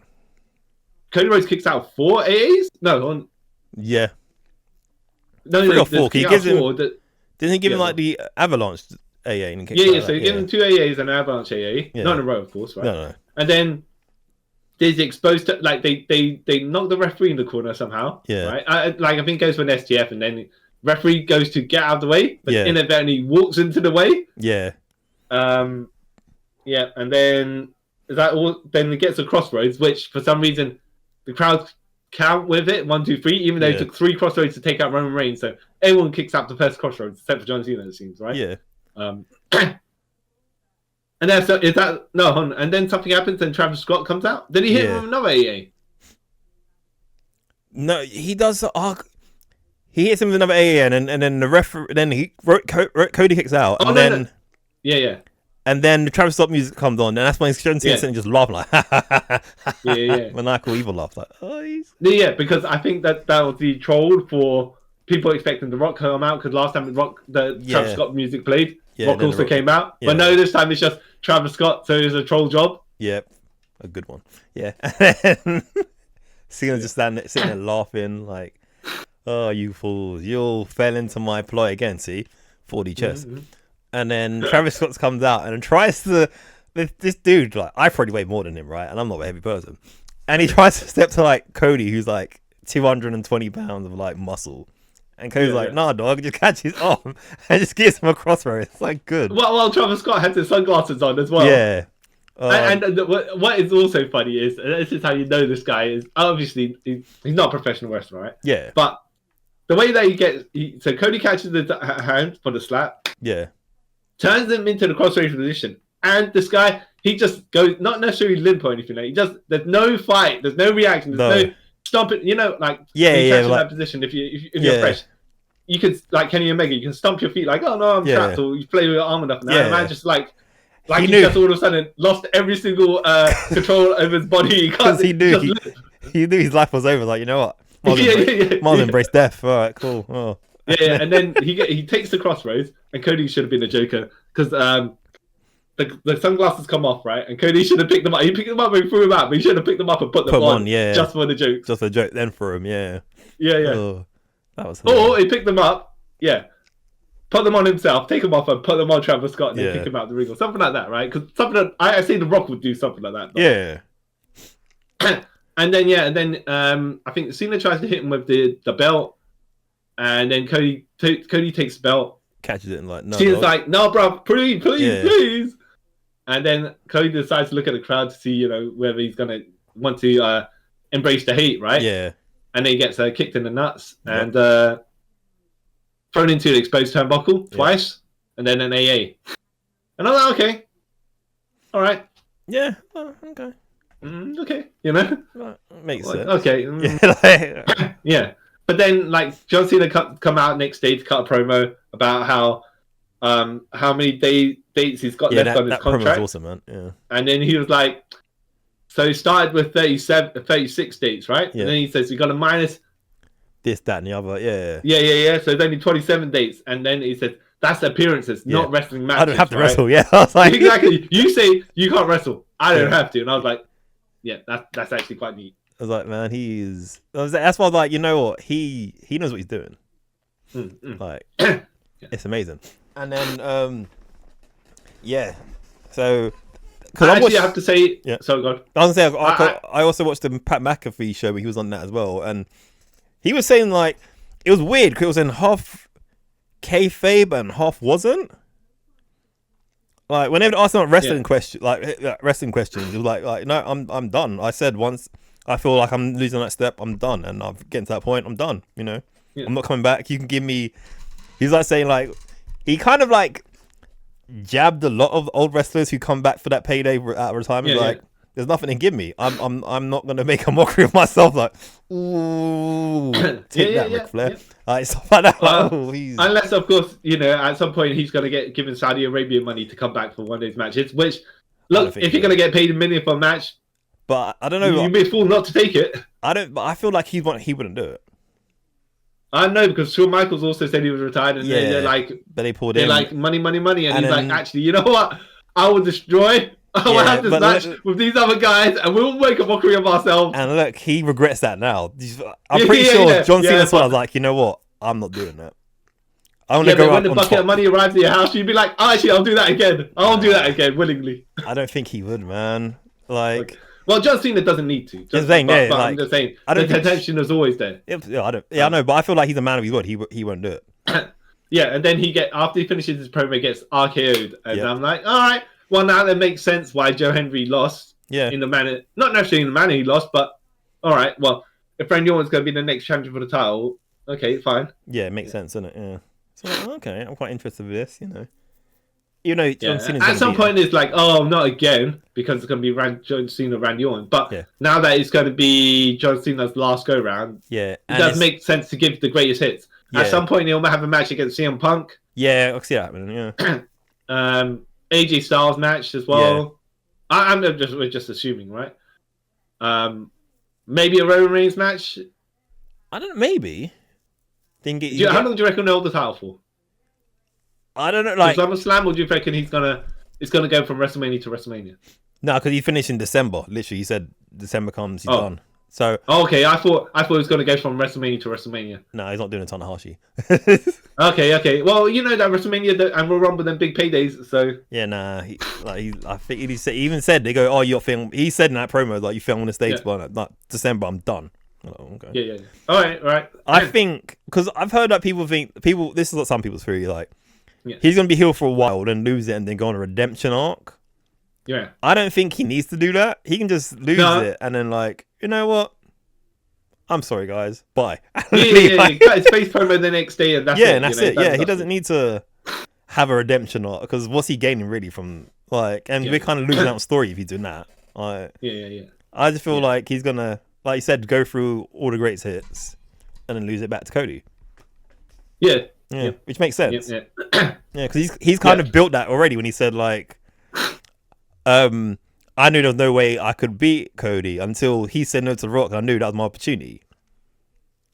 Cody Rhodes kicks out 4 AAs. No, yeah. No, 3 or 4. He gives him. Didn't he give him like the Avalanche AA? And so he gave him 2 AAs and an Avalanche AA, not in a row, of course, right? No. And then he's exposed to like they knock the referee in the corner somehow. Yeah. Right. I think it goes for an STF, and then. Referee goes to get out of the way, but inadvertently walks into the way. Yeah. And then is that all? Then it gets a crossroads, which for some reason the crowd count with it 1, 2, 3, even though it took 3 crossroads to take out Roman Reigns. So everyone kicks out the first crossroads except for John Cena, it seems, right? Yeah. And then and then something happens, and Travis Scott comes out. Then he hit him with another AA. No, he does the arc. He hits him with another AA, and then the referee. Then Cody kicks out, and then yeah. And then the Travis Scott music comes on, and that's when John Cena just laughing like, maniacal evil laugh, like, oh, he's because I think that was the troll for people expecting The Rock to come out, because last time the Travis Scott music played, Rock also came out, but no, this time it's just Travis Scott, so it's a troll job. Yep, a good one. Yeah, Cena just sitting there laughing like. Oh, you fools, you all fell into my ploy again, see? 4D chess. Mm-hmm. And then Travis Scott comes out and tries to... This dude, like, I probably weigh more than him, right? And I'm not a heavy person. And he tries to step to, like, Cody, who's, like, 220 pounds of, like, muscle. And Cody's like, nah, dog, just catch his arm and just gives him a crossroad. It's, like, good. Well, Travis Scott has his sunglasses on as well. Yeah. And what is also funny is, and this is how you know this guy is, obviously, he's not a professional wrestler, right? Yeah. But... the way that so Cody catches the hand for the slap. Yeah. Turns him into the crossroads position. And this guy, he just goes, not necessarily limp or anything. Like, there's no fight. There's no reaction. There's stomp it. You know, like in that position. If you're fresh, you could like Kenny Omega. You can stomp your feet like, oh no, I'm trapped, or you play with your arm enough. Now the man just like he just all of a sudden lost every single control over his body. Because he knew his life was over. Like, you know what? Might embrace death. All right, cool. Oh. And then he takes the crossroads, and Cody should have been a joker because the sunglasses come off, right? And Cody should have picked them up. He picked them up and threw them out, but he should have picked them up and put them on, just for the joke. Just a joke, then for him, yeah. Oh, that was hilarious. Or he picked them up, put them on himself, take them off, and put them on Travis Scott, and then kick him out the ring or something like that, right? Because something that I see The Rock would do something like that. Yeah. And then I think Cena tries to hit him with the belt, and then Cody takes the belt, catches it, and like, no. Cena's like, no, bro, please. And then Cody decides to look at the crowd to see, whether he's gonna want to embrace the hate, right? Yeah. And then he gets kicked in the nuts and thrown into the exposed turnbuckle twice, and then an AA. And I'm like, okay, all right, yeah, okay, okay, makes sense. Okay, yeah. But then, like, John Cena come out next day to cut a promo about how many dates he's got left on his contract. That promo was awesome, man. Yeah. And then he was like, so he started with 36 dates, right? Yeah. And then he says, you got to minus this, that, and the other. Yeah. So it's only 27 dates. And then he said, that's appearances, not wrestling matches. I don't have to wrestle, I was like... Exactly. You say you can't wrestle. I don't have to. And I was like, yeah, that's actually quite neat. I was like, man, that's why I was like, you know what? He knows what he's doing. Like, it's amazing. And then, so... I have to say... Yeah. So, God. I was going to say, I also watched the Pat McAfee show where he was on that as well. And he was saying, like, it was weird because it was in half kayfabe and half wasn't. Like, whenever I asked him wrestling questions, he was like, no, I'm done. I said once, I feel like I'm losing that step, I'm done. And I'm getting to that point, I'm done, Yeah. I'm not coming back. You can give me... He's like saying, like... He kind of, like... jabbed a lot of old wrestlers who come back for that payday out of retirement. There's nothing to give me. I'm not gonna make a mockery of myself. Like, ooh, take that, Ric Flair. Stuff like that. Unless, of course, at some point he's gonna get given Saudi Arabia money to come back for one of those matches. Which, look, if you're gonna get paid $1 million for a match, but I don't know. You'd be a fool not to take it. But I feel like he wouldn't do it. I know, because Shawn Michaels also said he was retired, and they're like, but they pulled in. They're like, money, and he's like, actually, you know what? I will destroy. I will have this match with these other guys, and we'll make a mockery of ourselves. And look, he regrets that now. I'm pretty sure John Cena was like, you know what? I'm not doing that. I want to go. When the bucket of money arrives at your house, you'd be like, oh, actually, I'll do that again. I'll do that again willingly. I don't think he would, man. Like. Well, John Cena doesn't need to. I'm just saying, the tension is always there. I know, but I feel like he's a man of his word. He won't do it. And then after he finishes his promo, gets RKO'd, and I'm like, all right, well now that makes sense why Joe Hendry lost. In the manner, not necessarily in the manner he lost, but all right, well, if Randy Orton's going to be the next champion for the title, okay, fine. Yeah, it makes sense, doesn't it? Yeah. So okay, I'm quite interested in this, John Cena's at some point it's like, oh, not again, because it's going to be John Cena, Randy Orton. But now that it's going to be John Cena's last go round, it does make sense to give the greatest hits. At some point, he'll have a match against CM Punk. Yeah, I see that happening. Yeah. AJ Styles match as well. Yeah. We're just assuming, right? Maybe a Roman Reigns match. I don't know. Maybe. How long do you reckon they'll hold the title for? I don't know, like SummerSlam, or do you reckon it's gonna go from WrestleMania to WrestleMania? No, because he finished in December. Literally, he said December comes, he's done. So okay, I thought it was gonna go from WrestleMania to WrestleMania. No, he's not doing a Tanahashi. Okay. Well, that WrestleMania and Royal Rumble, then big paydays. So yeah, nah. I think he even said they go, oh, you're filming. He said in that promo like you film on the States, but not December. I'm done. Oh, okay. Yeah. All right. I think because I've heard that people. This is what some people's theory like. Yeah. He's going to be healed for a while, then lose it, and then go on a redemption arc. Yeah. I don't think he needs to do that. He can just lose it, and then like, you know what? I'm sorry, guys. Bye. He got his face promo the next day, and that's it. And that's it. Yeah, he doesn't need to have a redemption arc, because what's he gaining really from, like, and we're kind of losing out on story if he's doing that. Yeah. I just feel like he's going to like you said, go through all the greatest hits and then lose it back to Cody. Yeah, which makes sense. Yeah, because he's kind of built that already when he said like, I knew there was no way I could beat Cody until he said no to Rock, and I knew that was my opportunity.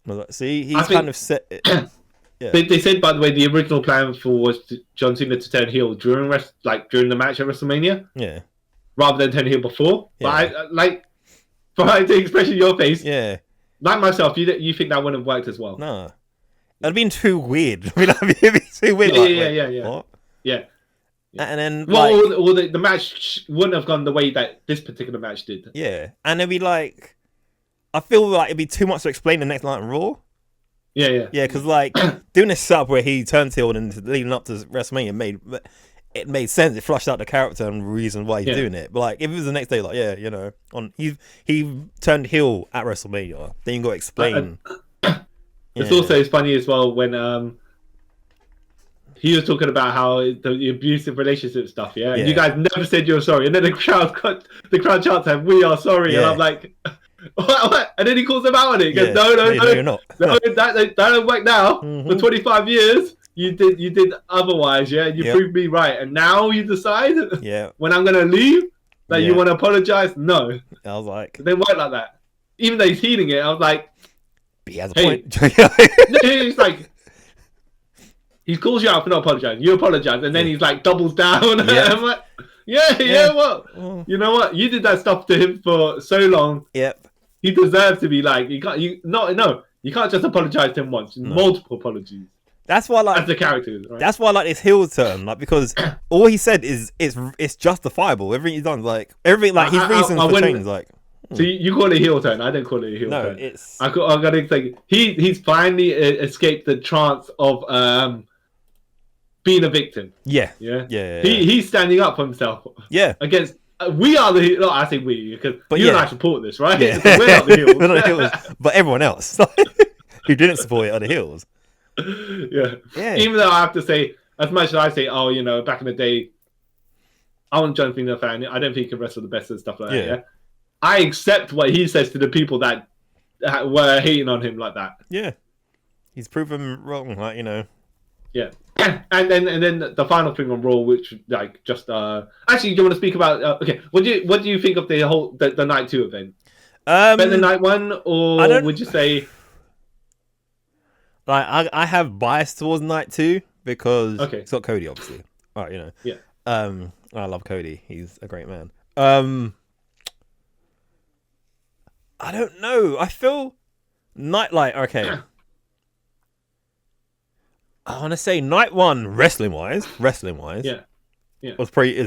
I was like, see, he's kind of set it. Yeah. They said, by the way, the original plan was John Cena to turn heel during the match at WrestleMania. Yeah. Rather than turn heel before. Yeah. But from the expression in your face. Yeah. Like myself, you think that wouldn't have worked as well? No. It'd been too weird. I mean, it'd be too weird. Yeah. What? Yeah. And then, or the match wouldn't have gone the way that this particular match did. Yeah. And it'd be like, I feel like it'd be too much to explain the next night in Raw. Yeah. Yeah, because like doing this setup where he turns heel and leading up to WrestleMania made sense. It flushed out the character and reason why he's doing it. But like, if it was the next day, like, he turned heel at WrestleMania, then you got to explain. It's also funny as well when he was talking about how the abusive relationship stuff. Yeah, and you guys never said you're sorry, and then the crowd chants and "We are sorry," and I'm like. What? And then he calls him out on it. He goes, no, you're not. No, that don't work now. For 25 years, you did otherwise, yeah. And you proved me right, and now you decide, when I'm gonna leave, that you want to apologize. No, I was like, they weren't like that. Even though he's healing it, I was like, he has a point. He's like, he calls you out for not apologizing. You apologize, and then he's like doubles down. I'm like, well, you know what? You did that stuff to him for so long. Yep. He deserves to be like, you can't just apologize to him once. Multiple apologies. That's why, like, as the character, right? That's why I like his heel turn, like, because all he said is it's justifiable. Everything he's done, like everything, like his reasons for change, like. So you call it a heel turn? I don't call it a heel turn. No, it's. I gotta say he's finally escaped the trance of being a victim. Yeah. He's standing up for himself. Yeah. Against. We are the heel. No, I say we because you and I support this, right? Yeah. So we're not the heels. We're not the heels, but everyone else who didn't support it are the heels. Yeah. Even though I have to say, as much as I say, back in the day, I wasn't John Cena fan. I don't think he could wrestle the best and stuff like that. Yeah. I accept what he says to the people that were hating on him like that. Yeah. He's proven wrong, like, Yeah. And then the final thing on Raw, which like just actually, do you want to speak about? Okay, what do you think of the whole the night 2 event? Better than night 1, or would you say? Like I have bias towards night 2 because it's got Cody, obviously. Right, Yeah. I love Cody. He's a great man. I don't know. I feel okay. I want to say night 1 wrestling wise, is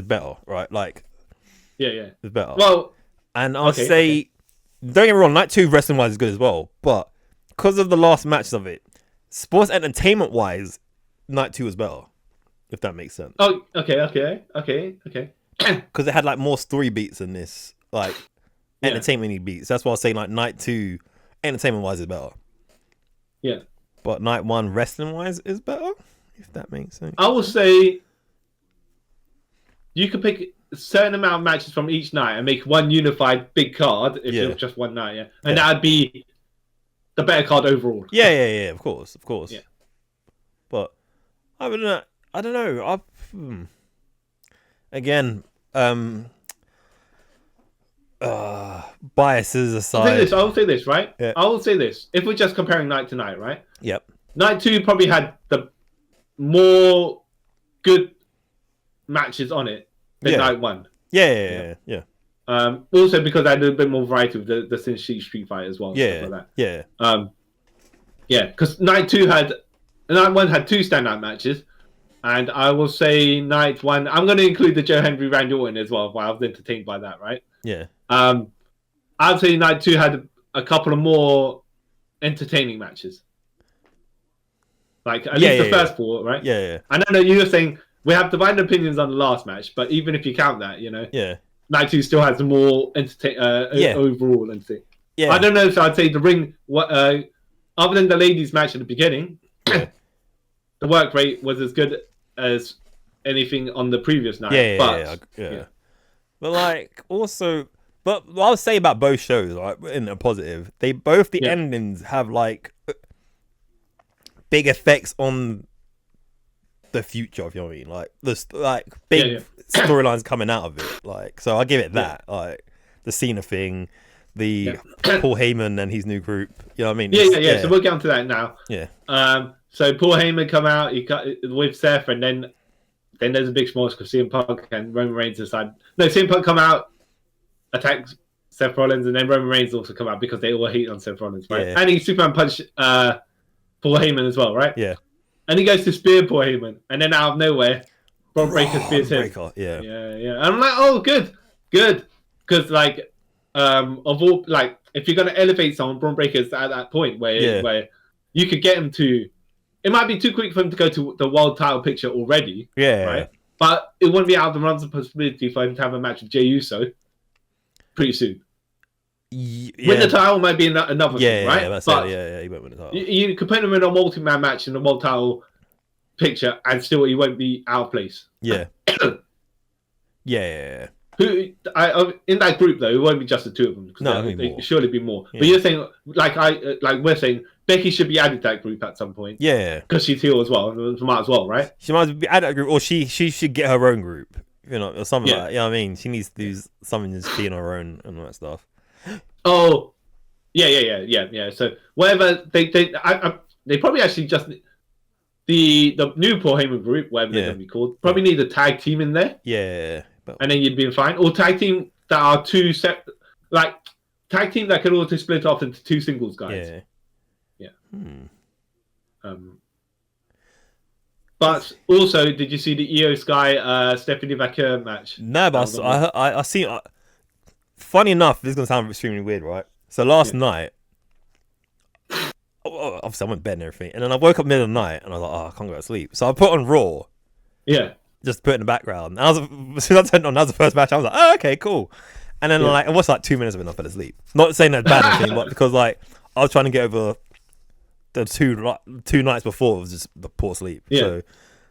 better, right? Like, it's better. Well, and I'll say, don't get me wrong, night 2 wrestling wise is good as well, but because of the last matches of it, sports entertainment wise, night 2 is better, if that makes sense. Oh, okay. Because it had like more story beats in this, like entertainment beats. That's why I was saying like night 2 entertainment wise is better. Yeah. But night 1 wrestling wise is better, if that makes sense. I will say you could pick a certain amount of matches from each night and make one unified big card if it was just one night, and that'd be the better card overall. Yeah, of course. Yeah. But I don't know. Again, biases aside. I will say this, right? Yeah. I will say this. If we're just comparing night to night, right? Yep. Night 2 probably had the more good matches on it than night 1. Yeah. Also because I had a bit more variety with the Sin City Street Fight as well. Yeah. Stuff like that. Because night 1 had 2 standout matches, and I will say night 1. I'm going to include the Joe Henry Randy Orton as well. I was entertained by that, right? Yeah. I'd say night 2 had a couple of more entertaining matches. Like at least the first 4, right? Yeah. I know you were saying we have divided opinions on the last match, but even if you count that, night 2 still has more overall entertainment. Yeah. I don't know if I'd say the ring. Other than the ladies' match at the beginning, the work rate was as good as anything on the previous night. But like also But what I would say about both shows, right, in a positive, the endings have like big effects on the future, if you know what I mean. Like big storylines coming out of it. Like, so I give it that. Like the Cena thing, the Paul Heyman and his new group. You know what I mean? Yeah. So we'll get onto that now. Yeah. So Paul Heyman come out, he got with Seth, and then there's a big schmoz because CM Punk and Roman Reigns decide. No, CM Punk come out, attack Seth Rollins, and then Roman Reigns also come out because they all hate on Seth Rollins, right? Yeah. And he Superman punched Paul Heyman as well, right? Yeah. And he goes to spear Paul Heyman, and then out of nowhere, Braun Breaker spears him. Yeah. And I'm like, oh, good, because like, of all, like, if you're gonna elevate someone, Braun Breaker's at that point where you could get him to. It might be too quick for him to go to the world title picture already. Yeah. Right. But it wouldn't be out of the realms of possibility for him to have a match with Jey Uso pretty soon. Yeah. Win the title might be another thing, right? Yeah, that's it. Yeah, he won't win the title. You could put him in a multi-man match in a world title picture, and still he won't be out of place. Yeah. Yeah. Who in that group though? It won't be just the two of them. No, there surely be more. Yeah. But you're saying, like we're saying, Becky should be added to that group at some point. Yeah, because she's heel as well. Might as well, right? She might be added to that group, or she should get her own group. You know, or something like that. You know what I mean? She needs to do something just being her own and all that stuff. Oh, yeah. So whatever they probably actually just the new Paul Heyman group, whatever they're gonna be called, probably need a tag team in there. Yeah, and then you'd be fine. Or tag team that are two separate, like tag team that could also split off into two singles guys. Yeah. But also, did you see the Io Sky Stephanie Vaquer match? No, but I seen. Funny enough, this is gonna sound extremely weird, right? So last night, obviously I went to bed and everything, and then I woke up middle of the night and I was like, oh, I can't go to sleep. So I put on Raw. Yeah. Just put it in the background. And as soon as I turned on, that was the first match. I was like, oh, okay, cool. And then I watched like 2 minutes of it and I fell asleep. Not saying that's bad or anything, but because like I was trying to get over the two nights before, it was just the poor sleep. Yeah. So,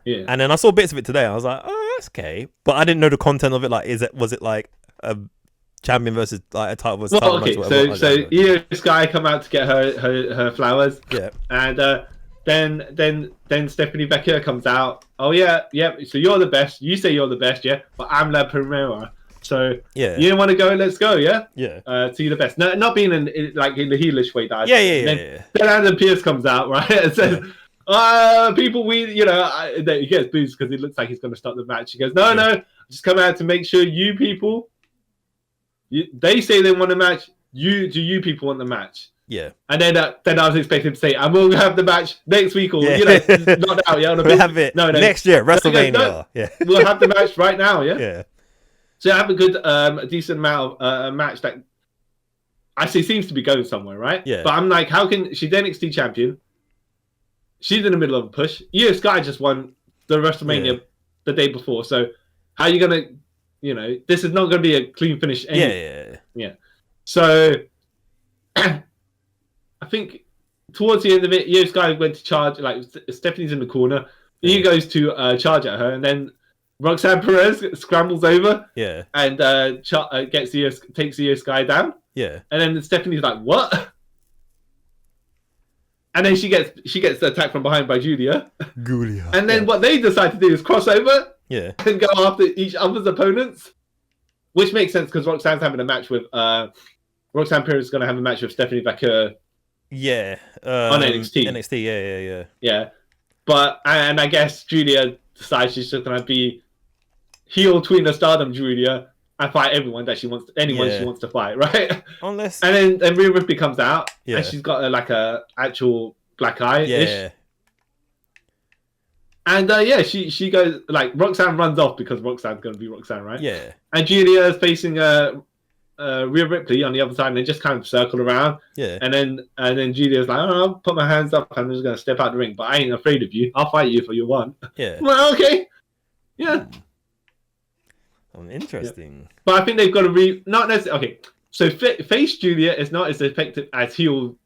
and then I saw bits of it today. I was like, oh, that's okay. But I didn't know the content of it. Like, was it like a champion versus like a title versus title match? Okay, so Io Sky come out to get her flowers. Yeah. And then Stephanie Vaquer comes out. Oh yeah. So you're the best. You say you're the best, yeah. But I'm La Primera. So you didn't want to go. Let's go, yeah. Yeah. So you're the best. No, not being in the heelish way. That Yeah. Then Adam Pearce comes out, right, and says, "People, he gets boost because it looks like he's going to start the match." He goes, "No, just come out to make sure you people. They say they want a match. You people want the match." Yeah. And then I was expecting to say, "I will have the match next week," or not now. Yeah, we'll have it next year, WrestleMania. No, yeah, we'll have the match right now. Yeah. Yeah. So I have a decent amount of match that I see seems to be going somewhere, right? Yeah. But I'm like, how can she's the NXT champion? She's in the middle of a push. Io Sky just won the WrestleMania the day before, so how are you gonna? This is not going to be a clean finish. Yeah. So I think towards the end of it, Io Sky went to charge. Like Stephanie's in the corner, he goes to charge at her, and then Roxanne Perez scrambles over, and takes Io Sky down, and then Stephanie's like, "What?" And then she gets attacked from behind by Julia, and then what they decide to do is cross over, and go after each other's opponents, which makes sense because Roxanne's having a match with Roxanne Perez is going to have a match with Stephanie Vaquer, on NXT, yeah. But and I guess Julia decides she's just going to be heel tweener Stardom Julia and fight everyone that she wants to fight, right? Unless and then Rhea Ripley comes out and she's got like a actual black eye. Yeah. And she goes like Roxanne runs off because Roxanne's gonna be Roxanne, right? Yeah. And Julia is facing Rhea Ripley on the other side, and they just kind of circle around. Yeah. And then Julia's like, "Oh, I'll put my hands up. I'm just gonna step out the ring, but I ain't afraid of you. I'll fight you if you want." Yeah. Well, okay. Yeah. Interesting. Yeah. But I think they've got to not necessarily. Okay, so face Julia is not as effective as heel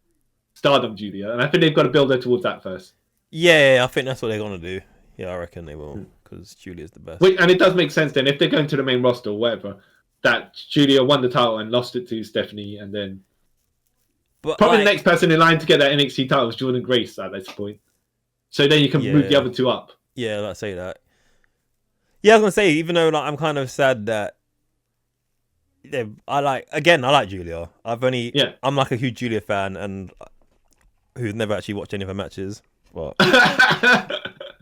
Stardom Julia, and I think they've got to build her towards that first. Yeah, I think that's what they're gonna do. Yeah, I reckon they will because Julia's the best. And it does make sense then if they're going to the main roster or whatever. that Julia won the title and lost it to Stephanie, and then but probably the next person in line to get that NXT title was Jordan Grace at this point. So then you can move the other two up. Yeah, let's say that. Yeah, I was gonna say, even though like, I'm kind of sad that I like Julia. I'm like a huge Julia fan, and who's never actually watched any of her matches. But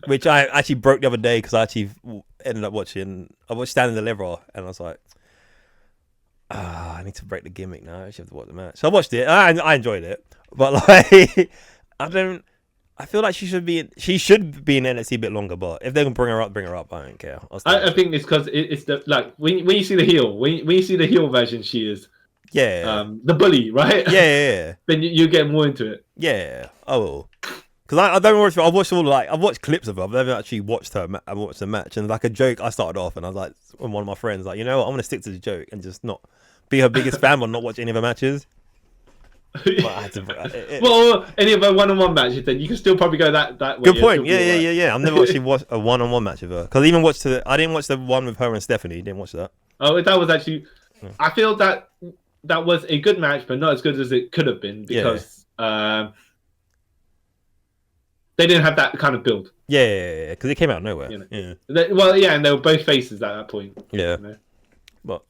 which I actually broke the other day because I actually ended up watching. I watched Stand and Deliver, and I was like, I need to break the gimmick now. I actually have to watch the match. So I watched it. I enjoyed it, but like, I feel like she should be in NXT a bit longer. But if they can bring her up, I don't care. I think it's because it's the like when you see the heel, when you see the heel version, she is the bully, right? Yeah. Then you get more into it. Yeah. Oh. Because I don't watch. I've watched clips of her. I've never actually watched her. I watched the match, and like a joke, I started off, and I was like, with one of my friends, like, you know what, I'm gonna stick to the joke and just not be her biggest fan, but not watch any of her matches. Well, any of her one-on-one matches, then you can still probably go that way. Good point. Yeah. I've never actually watched a one-on-one match with her because I even watched I didn't watch the one with her and Stephanie. Didn't watch that. Oh, that was actually. I feel that was a good match, but not as good as it could have been because they didn't have that kind of build. Yeah, because it came out of nowhere. You know? Yeah. And they were both faces at that point. Yeah. You know?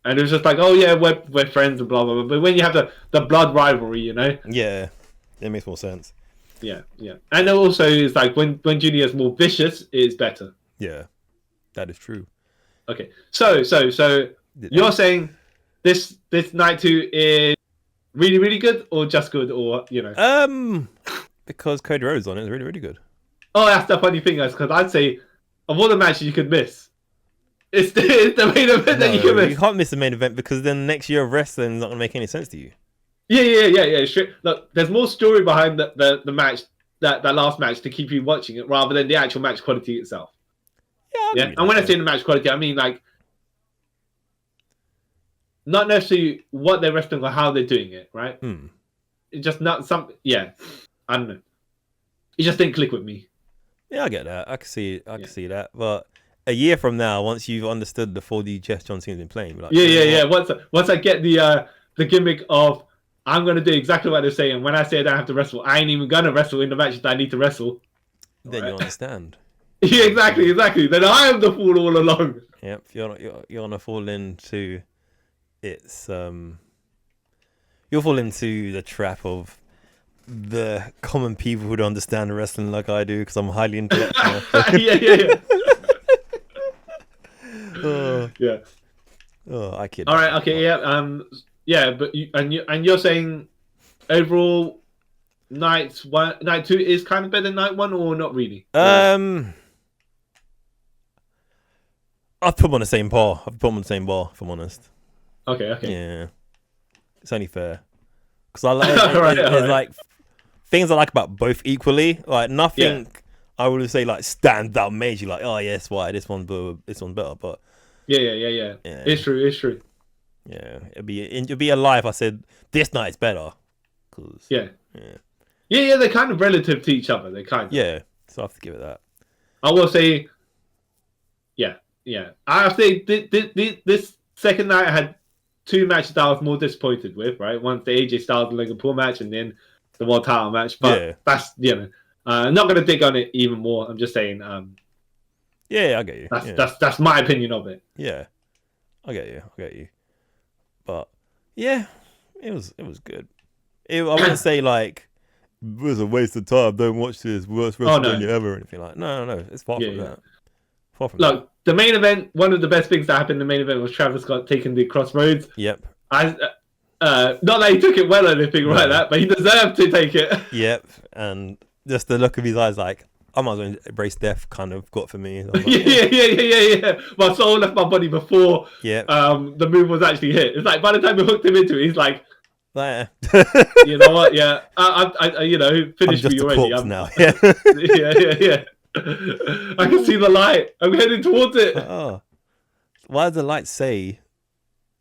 And it was just like, oh yeah, we're friends and blah blah blah. But when you have the blood rivalry, you know. Yeah, it makes more sense. Yeah. And also, it's like when Junior's more vicious, it's better. Yeah, that is true. Okay, so you're saying this night 2 is really really good or just good, or you know? Because Cody Rhodes on it is really really good. Oh, that's the funny thing, guys. Because I'd say of all the matches you could miss, it's the main event that you can miss. You can't miss the main event because then next year of wrestling is not going to make any sense to you. Yeah. Sure. Look, there's more story behind the match, that last match, to keep you watching it rather than the actual match quality itself. Yeah. And when I say the match quality, I mean like not necessarily what they're wrestling or how they're doing it, right? It's just not some. Yeah, I don't know. It just didn't click with me. Yeah, I get that. I can see that, but a year from now, once you've understood the 4D chess John Cena's been playing, like, yeah. Once I get the gimmick of I'm gonna do exactly what they're saying. When I say I don't have to wrestle, I ain't even gonna wrestle in the matches that I need to wrestle. Then you understand. Yeah, exactly. Then I am the fool all along. Yep, you're gonna fall into you'll fall into the trap of the common people who don't understand wrestling like I do because I'm highly intellectual. Yeah. Yeah. Oh, I kid. All right. Okay. Yeah. But you're saying overall, night 2 is kind of better than night 1, or not really? I've put them on the same bar. If I'm honest. Okay. Yeah. It's only fair because I like there's like things I like about both equally. Like nothing. Yeah. I would say like stands out major. Like, oh yes, why this one's better, but. Yeah. It's true. Yeah, it'd be a lie if I said this night's better. Yeah. They're kind of relative to each other. They kind of. Yeah, so I have to give it that. I will say. Yeah. I have to say this second night I had 2 matches that I was more disappointed with. Right, one's the AJ Styles and Logan Paul match, and then the world title match. But that's I'm not gonna dig on it even more. I'm just saying. Yeah, I get you. That's my opinion of it. Yeah, I get you. But yeah, it was good. I wouldn't say like it was a waste of time. Don't watch this worst WrestleMania ever or anything like. No. It's far from that. Look, the main event. One of the best things that happened in the main event was Travis Scott taking the Crossroads. Yep. Not that he took it well or anything like that, but he deserved to take it. Yep, and just the look of his eyes, like. I might as well embrace death. Kind of got for me. Like, yeah. My soul left my body before. Yeah. The move was actually hit. It's like by the time we hooked him into it, he's like, you know what? Yeah. I finished me already. I'm now. Yeah. Yeah. I can see the light. I'm heading towards it. Why does the light say?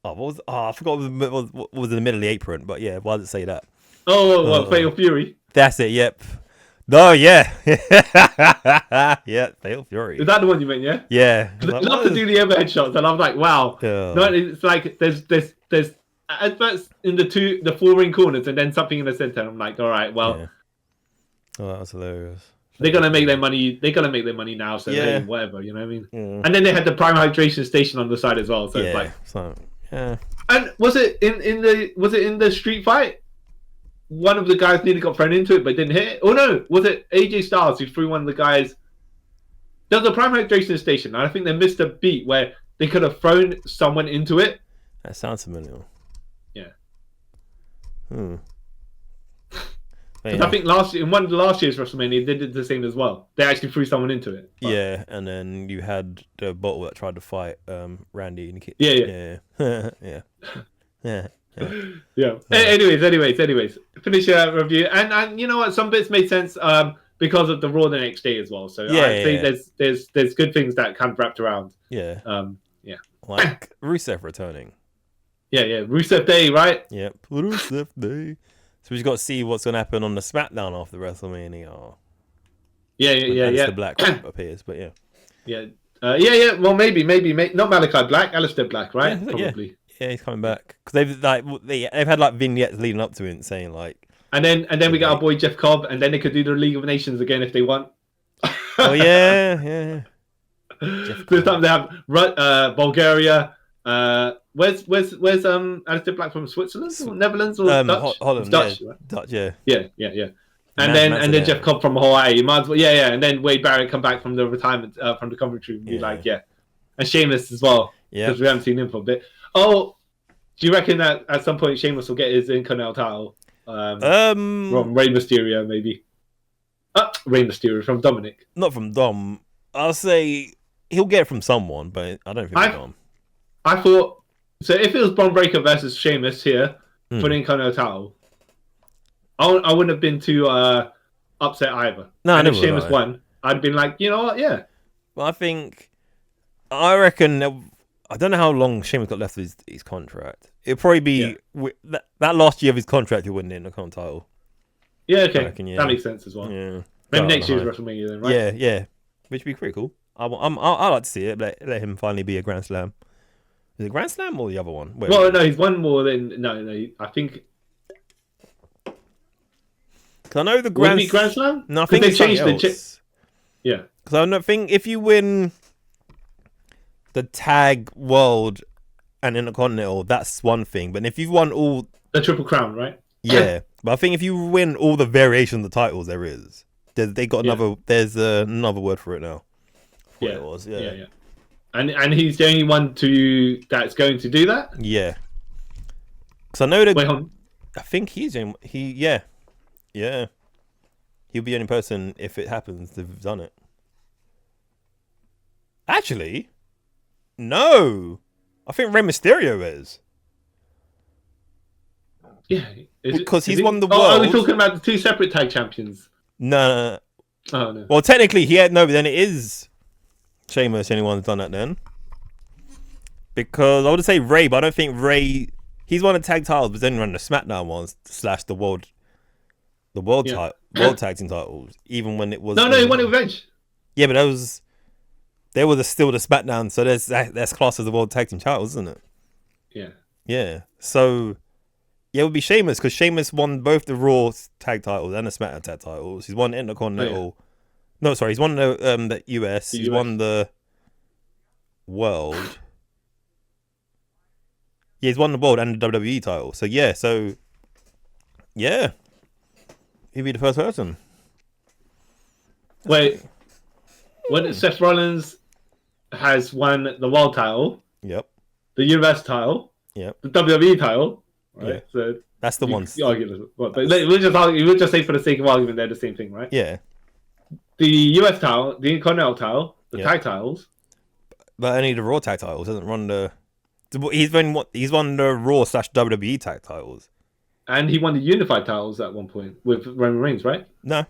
I forgot what was in the middle of the apron, but yeah, why does it say that? Fatal Fury. That's it. Yep. Oh yeah, yeah, Fatal Fury. Is that the one you meant? Yeah. Yeah. I love to do the overhead shots, and I'm like, wow. Yeah. No, it's like there's adverts in the 4 ring corners, and then something in the center. I'm like, all right, well. Yeah. Oh, that was hilarious. They're gonna make their money. They're gonna make their money now. So hey, whatever, you know what I mean. Yeah. And then they had the prime hydration station on the side as well. So it's like, yeah. And was it in the street fight? One of the guys nearly got thrown into it, but didn't hit. Oh no, was it AJ Styles who threw one of the guys? There was a prime hydration station, and I think they missed a beat where they could have thrown someone into it. That sounds familiar. Yeah. I think in one of the last year's WrestleMania, they did the same as well. They actually threw someone into it. But... Yeah, and then you had the bottle that tried to fight Randy in the kitchen. Yeah. Anyways. Finish your review, and you know what? Some bits made sense because of the Raw the next day as well. So I'd say there's good things that kind of wrapped around. Yeah. Like Rusev returning. Yeah. Rusev Day, right? Yep. Rusev Day. So we just got to see what's going to happen on the SmackDown after WrestleMania. Yeah. The Black appears, but yeah. Well, maybe not Malachi Black, Aleister Black, right? Yeah, probably. Yeah, he's coming back because they've had like vignettes leading up to it saying like. And then we got our boy Jeff Cobb, and then they could do the League of Nations again if they want. Oh yeah. This time they have Bulgaria. Where's Aleister Black from Switzerland or Netherlands or Dutch? Holland, Dutch, right? Dutch, yeah. And then Jeff Cobb from Hawaii. You might as well, and then Wade Barrett come back from the retirement from the commentary and be like, and Sheamus as well, because we haven't seen him for a bit. Oh, do you reckon that at some point Sheamus will get his Intercontinental title? From Rey Mysterio, maybe. Rey Mysterio from Dominic. Not from Dom. I'll say he'll get it from someone, but I don't think from Dom. I thought so. If it was Bron Breakker versus Sheamus here for the Intercontinental title, I wouldn't have been too upset either. No, and if Sheamus won, I'd been like, you know what, yeah. Well, I reckon. I don't know how long Sheamus got left of his contract. It'll probably be that last year of his contract he'll win the Intercontinental title. Yeah, okay. That makes sense as well. Yeah. Maybe next year's WrestleMania then, right? Yeah. Which would be pretty cool. I like to see it. Let him finally be a Grand Slam. Is it Grand Slam or the other one? No, he's won more than... No, I think... Because I know the Grand Slam? No, I think they changed the... Yeah. Because I think if you win the Tag World and Intercontinental, that's one thing. But if you've won all... The Triple Crown, right? Yeah. But I think if you win all the variations of the titles there is, they got another... There's another word for it now. Yeah. It was, yeah. And he's the only one that's going to do that? Yeah. Because I know that... Wait, hold on. I think he's... Yeah. He'll be the only person, if it happens, to have done it. Actually, no. I think Rey Mysterio is. Yeah. Because he's won the world. Are we talking about the two separate tag champions? No. Oh, no. Well, technically, but then it is Sheamus, the only one who's done that then. Because I would say Rey, but I don't think Rey... He's won the tag titles, but then run the SmackDown ones / the world tag team titles, even when it was... No, he won it with Edge. Yeah, but there was still the SmackDown, so that's classed as the world tag team titles, isn't it? Yeah. So, it would be Sheamus, because Sheamus won both the Raw tag titles and the SmackDown tag titles. He's won Intercontinental. No, sorry, he's won the US. He's won the World. Yeah, he's won the World and the WWE title. So, yeah. He'd be the first person. Wait. When Seth Rollins has won the World title. Yep. The US title. Yep. The WWE title. Right? Yeah. So that's the ones. But we'll just say for the sake of argument they're the same thing, right? Yeah. The US title, the Intercontinental title, the tag titles. But only the Raw tag titles. Doesn't run the... He's won the Raw / WWE tag titles. And he won the Unified titles at one point with Roman Reigns, right? No.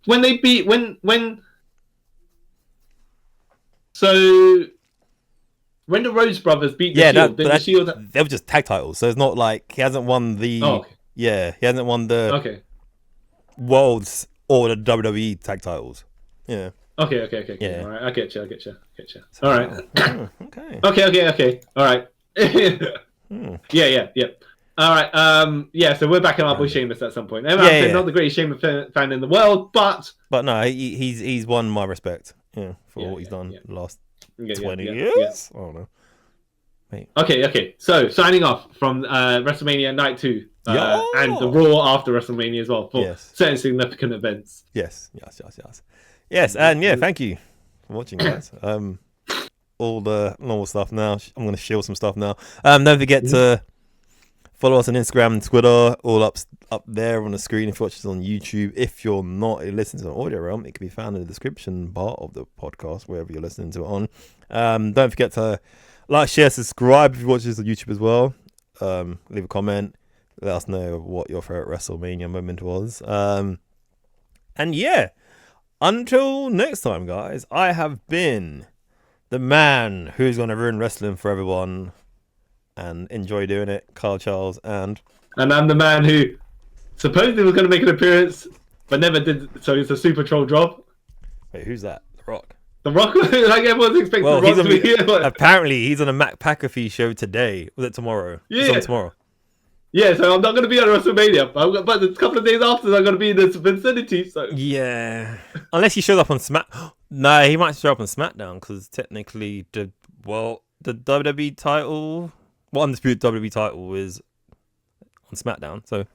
When they beat... So... When the Rhodes brothers beat the Shield, the Shield... They were just tag titles, so it's not like he hasn't won the... Oh, okay. Yeah, he hasn't won the... Okay. worlds or the WWE tag titles. Yeah. Okay. Yeah. All right, I get you. All right. Okay. Okay. All right. Yeah. All right. Yeah. So we're backing up with Sheamus at some point. And I'm saying not the greatest Sheamus fan in the world, but no, he's won my respect. Yeah, for what he's done the last 20 years. Yeah. I don't know. Wait. Okay. So signing off from WrestleMania Night 2 and the Raw after WrestleMania as well for certain significant events. Yes, and thank you for watching, guys. All the normal stuff now. I'm going to shield some stuff now. Don't forget to follow us on Instagram and Twitter, all up there on the screen if you're watching on YouTube. If you're not listening to the audio realm, it can be found in the description bar of the podcast, wherever you're listening to it on. Don't forget to like, share, subscribe if you watch this on YouTube as well. Leave a comment. Let us know what your favorite WrestleMania moment was. And yeah, until next time, guys, I have been the man who's going to ruin wrestling for everyone and enjoy doing it, Carl Charles, and I'm the man who supposedly was going to make an appearance but never did, so it's a super troll job. Wait, who's that? The Rock? The Rock? Like everyone's expecting The Rock to be here. Apparently, he's on a Matt McAfee show today. Was it tomorrow? Yeah. It's on tomorrow. Yeah, so I'm not going to be on WrestleMania, but a couple of days after, I'm going to be in the vicinity. So yeah, unless he shows up on Smack. No, he might show up on SmackDown because technically, the WWE title, undisputed WWE title, is on SmackDown. So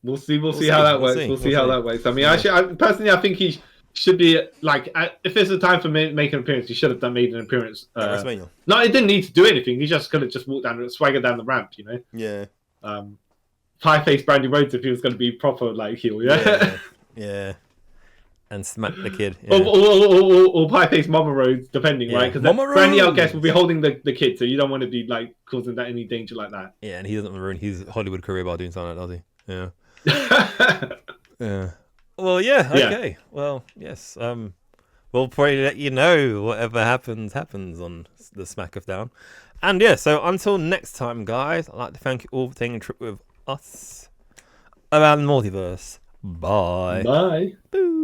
we'll see how that works. We'll see how that works. I mean, I personally, I think he should be like, if it's a time for making an appearance, he should have made an appearance. WrestleMania. No, he didn't need to do anything. He just could have just walked down, swagger down the ramp, you know. Yeah. Pie-face Brandy Rhodes if he was going to be proper like heel, yeah. And smack the kid. Yeah. Or pie-face Mama Rhodes, depending, right? Because Brandy, I guess, will be holding the kid, so you don't want to be like causing that any danger like that. Yeah, and he doesn't ruin his Hollywood career by doing something like that, does he? Yeah. Yeah. Well, yeah, okay. Yeah. Well, yes. We'll probably let you know whatever happens on the Smack of Down. And yeah, so until next time, guys, I'd like to thank you all for taking a trip with us around the multiverse. Bye. Bye. Boo.